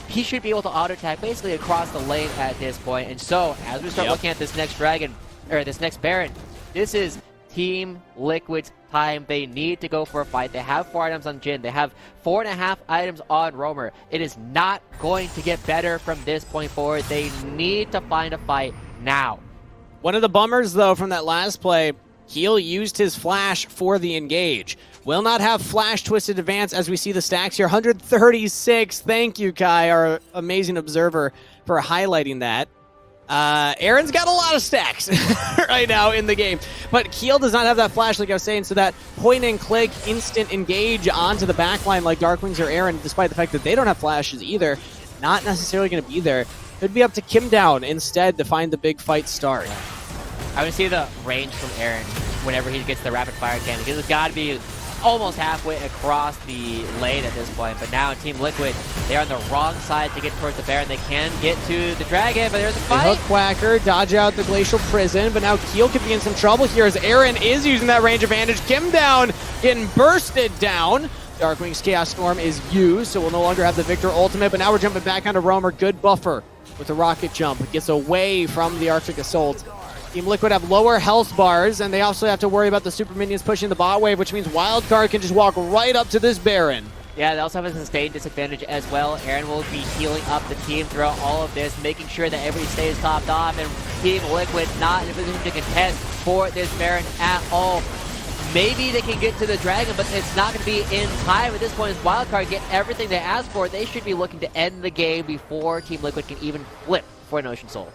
He should be able to auto-attack basically across the lane at this point. And so, as we start looking at this next Dragon, or this next Baron, this is Team Liquid's time. They need to go for a fight. They have 4 items on Jhin. They have 4.5 items on Romer. It is not going to get better from this point forward. They need to find a fight now. One of the bummers, though, from that last play, Heel used his flash for the engage. Will not have flash twisted advance as we see the stacks here. 136. Thank you, Kai, our amazing observer, for highlighting that. Aaron's got a lot of stacks right now in the game, but Keel does not have that flash, like I was saying, so that point and click instant engage onto the backline like Darkwings or Aaron, despite the fact that they don't have flashes either, not necessarily going to be there. Could be up to Kim Down instead to find the big fight start. I would see the range from Aaron whenever he gets the rapid fire cannon, because it's got to be almost halfway across the lane at this point. But now Team Liquid, they're on the wrong side to get towards the Baron. They can get to the Dragon, but there's a fight. Hook Quacker, dodge out the Glacial Prison, but now Keel could be in some trouble here as Aaron is using that range advantage. Kim Down getting bursted down. Darkwing's Chaos Storm is used, so we'll no longer have the Victor ultimate, but now we're jumping back onto Roamer. Good buffer with the rocket jump. It gets away from the Arctic Assault. Team Liquid have lower health bars, and they also have to worry about the super minions pushing the bot wave, which means Wildcard can just walk right up to this Baron. Yeah, they also have a sustained disadvantage as well. Aaron will be healing up the team throughout all of this, making sure that everybody stays topped off, and Team Liquid not in a position to contest for this Baron at all. Maybe they can get to the Dragon, but it's not going to be in time at this point. As Wildcard get everything they asked for, they should be looking to end the game before Team Liquid can even flip for an Ocean Soul.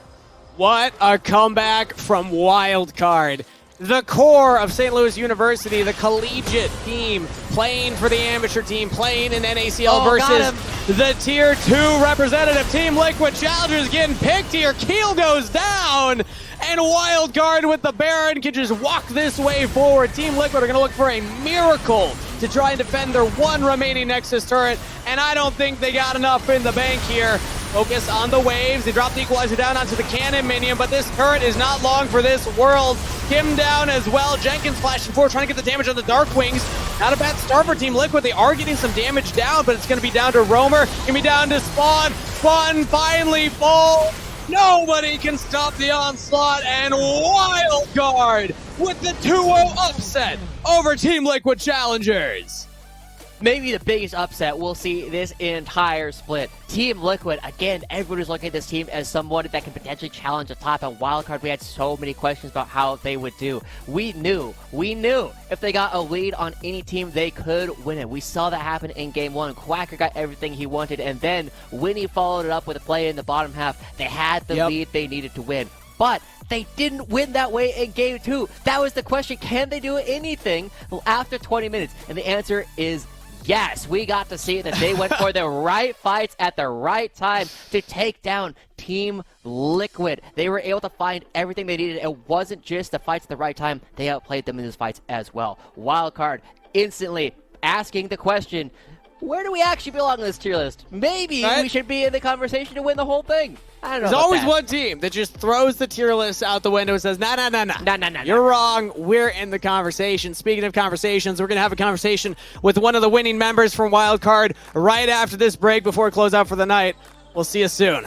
What a comeback from Wildcard. The core of St. Louis University, the collegiate team, playing for the amateur team, playing in NACL versus the Tier 2 representative. Team Liquid Challengers getting picked here. Keel goes down, and Wildcard with the Baron can just walk this way forward. Team Liquid are going to look for a miracle to try and defend their one remaining Nexus turret, and I don't think they got enough in the bank here. Focus on the waves. They drop the equalizer down onto the cannon minion, but this turret is not long for this world. Kim Down as well. Jenkins flashing forward, trying to get the damage on the Darkwings. Not a bad start for Team Liquid. They are getting some damage down, but it's going to be down to Roamer. Going to be down to Spawn. Spawn finally falls. Nobody can stop the onslaught, and Wildcard with the 2-0 upset over Team Liquid Challengers. Maybe the biggest upset we'll see this entire split. Team Liquid, again, everybody's looking at this team as someone that can potentially challenge the top. At Wildcard, we had so many questions about how they would do. We knew if they got a lead on any team, they could win it. We saw that happen in Game 1. Quacker got everything he wanted, and then Winnie followed it up with a play in the bottom half. They had the lead they needed to win. But they didn't win that way in Game 2. That was the question. Can they do anything after 20 minutes? And the answer is yes. We got to see that they went for the right fights at the right time to take down Team Liquid. They were able to find everything they needed. It wasn't just the fights at the right time. They outplayed them in these fights as well. Wildcard instantly asking the question, where do we actually belong on this tier list? Maybe we should be in the conversation to win the whole thing. I don't know. There's always one team that just throws the tier list out the window and says, nah. You're wrong. We're in the conversation. Speaking of conversations, we're going to have a conversation with one of the winning members from Wildcard right after this break before we close out for the night. We'll see you soon.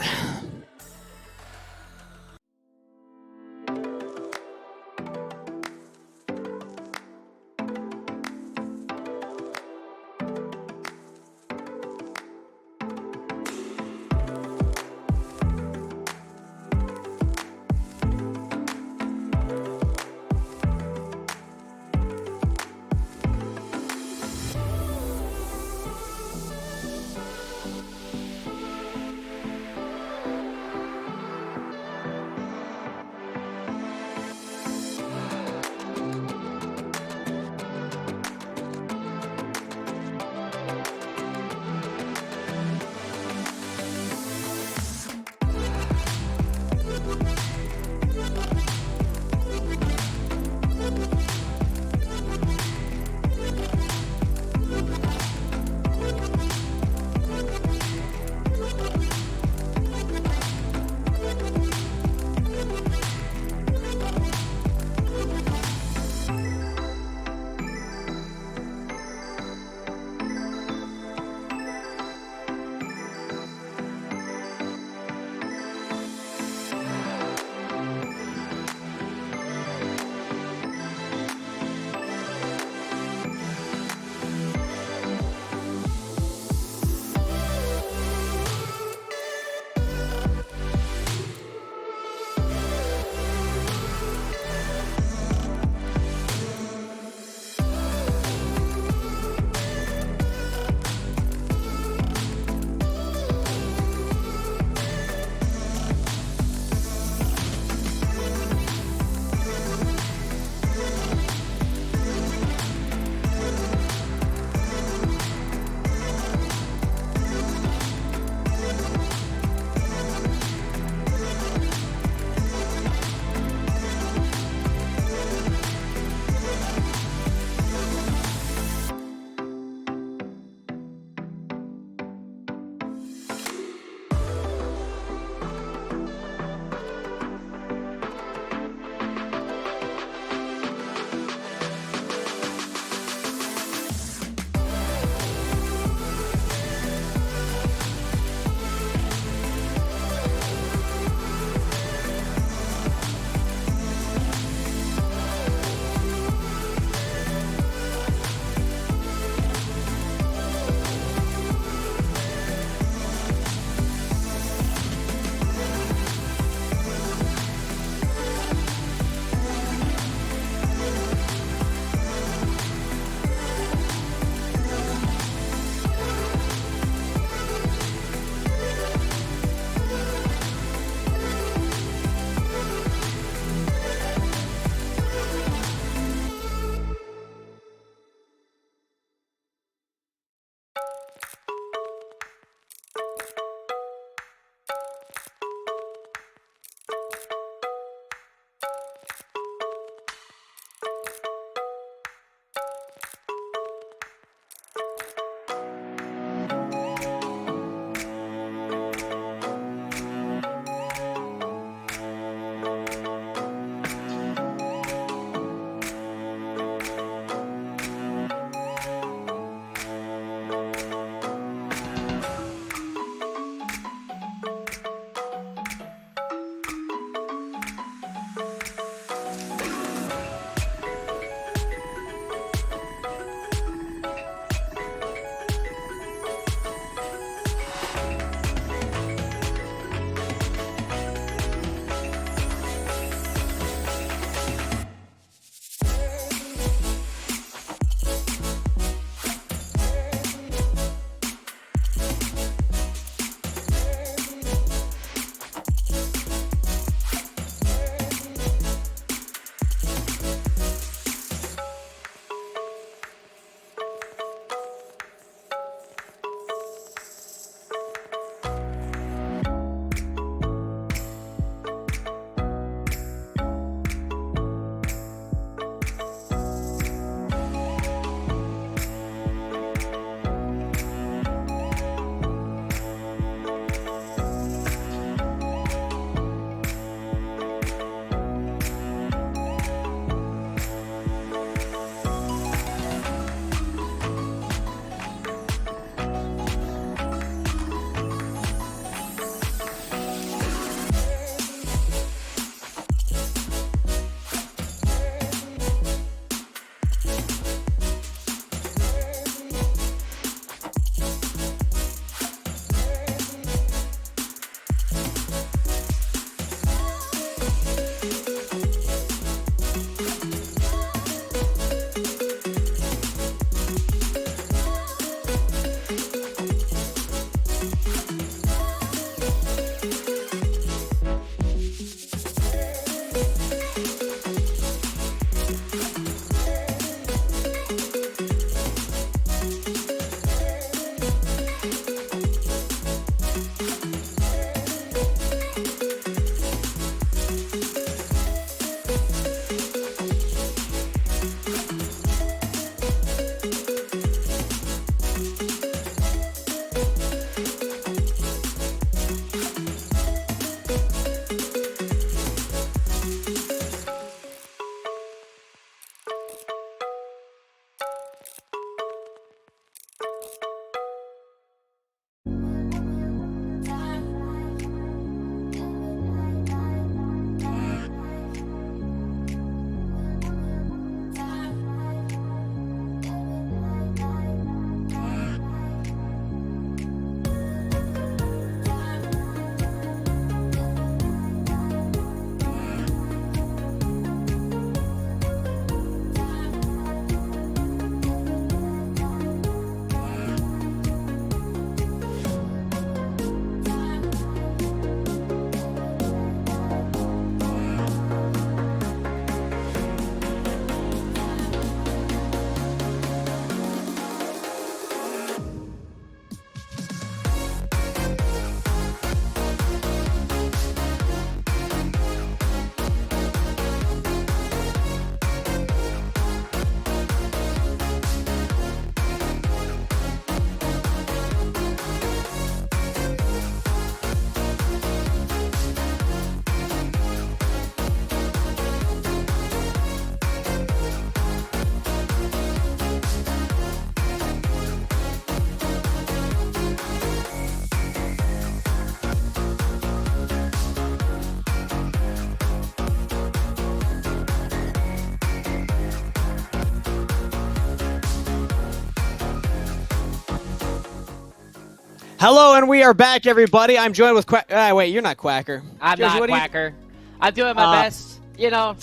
Hello, and we are back, everybody. I'm joined with wait, you're not Quacker. I'm Joshi, not Quacker. I'm doing my best. You know,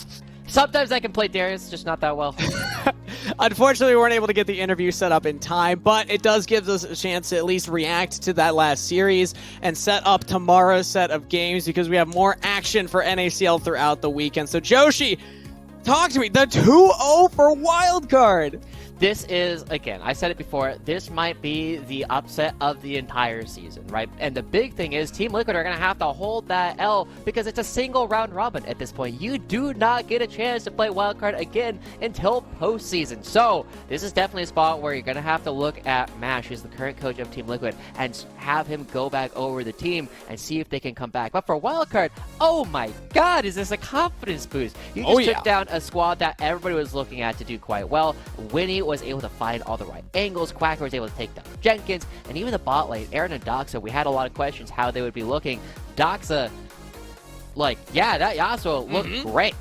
sometimes I can play Darius, just not that well. Unfortunately, we weren't able to get the interview set up in time, but it does give us a chance to at least react to that last series and set up tomorrow's set of games because we have more action for NACL throughout the weekend. So, Joshi, talk to me. The 2-0 for Wildcard. This is, again, I said it before, this might be the upset of the entire season, right? And the big thing is Team Liquid are going to have to hold that L because it's a single round robin at this point. You do not get a chance to play Wildcard again until postseason. So this is definitely a spot where you're going to have to look at Mash, who's the current coach of Team Liquid, and have him go back over the team and see if they can come back. But for Wildcard, oh my god, is this a confidence boost? You just took down a squad that everybody was looking at to do quite well. Winnie was able to find all the right angles. Quacker was able to take down Jenkins, and even the bot lane, Aaron and Doxa, we had a lot of questions how they would be looking. Doxa, like, yeah, that Yasuo looked great.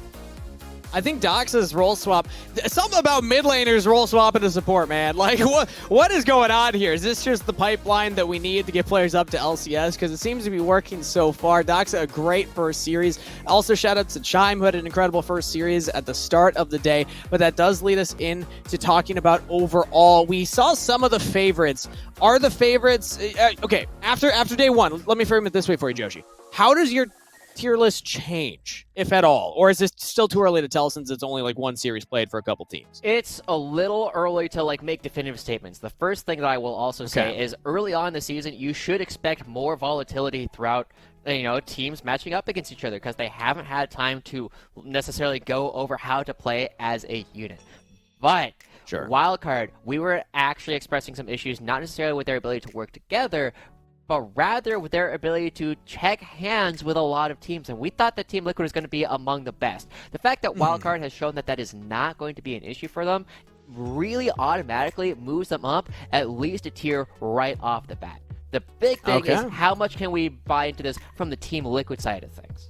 I think Doxa's role swap, something about mid laners role swap into support, man. Like, what is going on here? Is this just the pipeline that we need to get players up to LCS? Because it seems to be working so far. Doxa, a great first series. Also, shout out to Chime, who had an incredible first series at the start of the day. But that does lead us into talking about overall. We saw some of the favorites. Are the favorites... okay, after day one, let me frame it this way for you, Joshi. How does your tier list change, if at all? Or is this still too early to tell since it's only like one series played for a couple teams? It's a little early to like make definitive statements. The first thing that I will also say is early on in the season, you should expect more volatility throughout, you know, teams matching up against each other because they haven't had time to necessarily go over how to play as a unit. But Wildcard, we were actually expressing some issues, not necessarily with their ability to work together, but rather with their ability to check hands with a lot of teams. And we thought that Team Liquid was going to be among the best. The fact that Wildcard has shown that that is not going to be an issue for them really automatically moves them up at least a tier right off the bat. The big thing is how much can we buy into this from the Team Liquid side of things?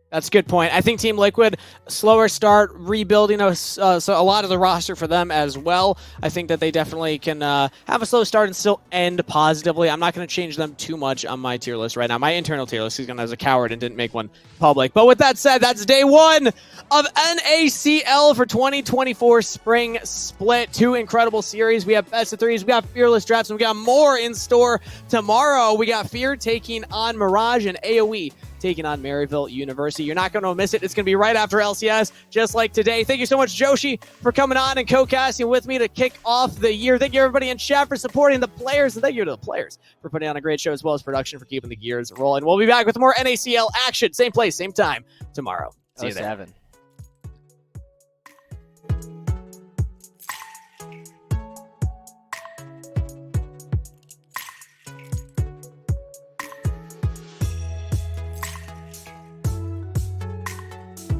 That's a good point. I think Team Liquid, slower start, rebuilding so a lot of the roster for them as well. I think that they definitely can have a slow start and still end positively. I'm not going to change them too much on my tier list right now. My internal tier list is going to as a coward and didn't make one public. But with that said, that's day one of NACL for 2024 Spring Split. Two incredible series. We have best of threes, we got Fearless Drafts, and we got more in store tomorrow. We got Fear taking on Mirage and AoE taking on Maryville University. You're not going to miss it. It's going to be right after LCS, just like today. Thank you so much, Joshi, for coming on and co-casting with me to kick off the year. Thank you, everybody in chat, for supporting the players, and thank you to the players for putting on a great show, as well as production for keeping the gears rolling. We'll be back with more NACL action. Same place, same time tomorrow. See you then.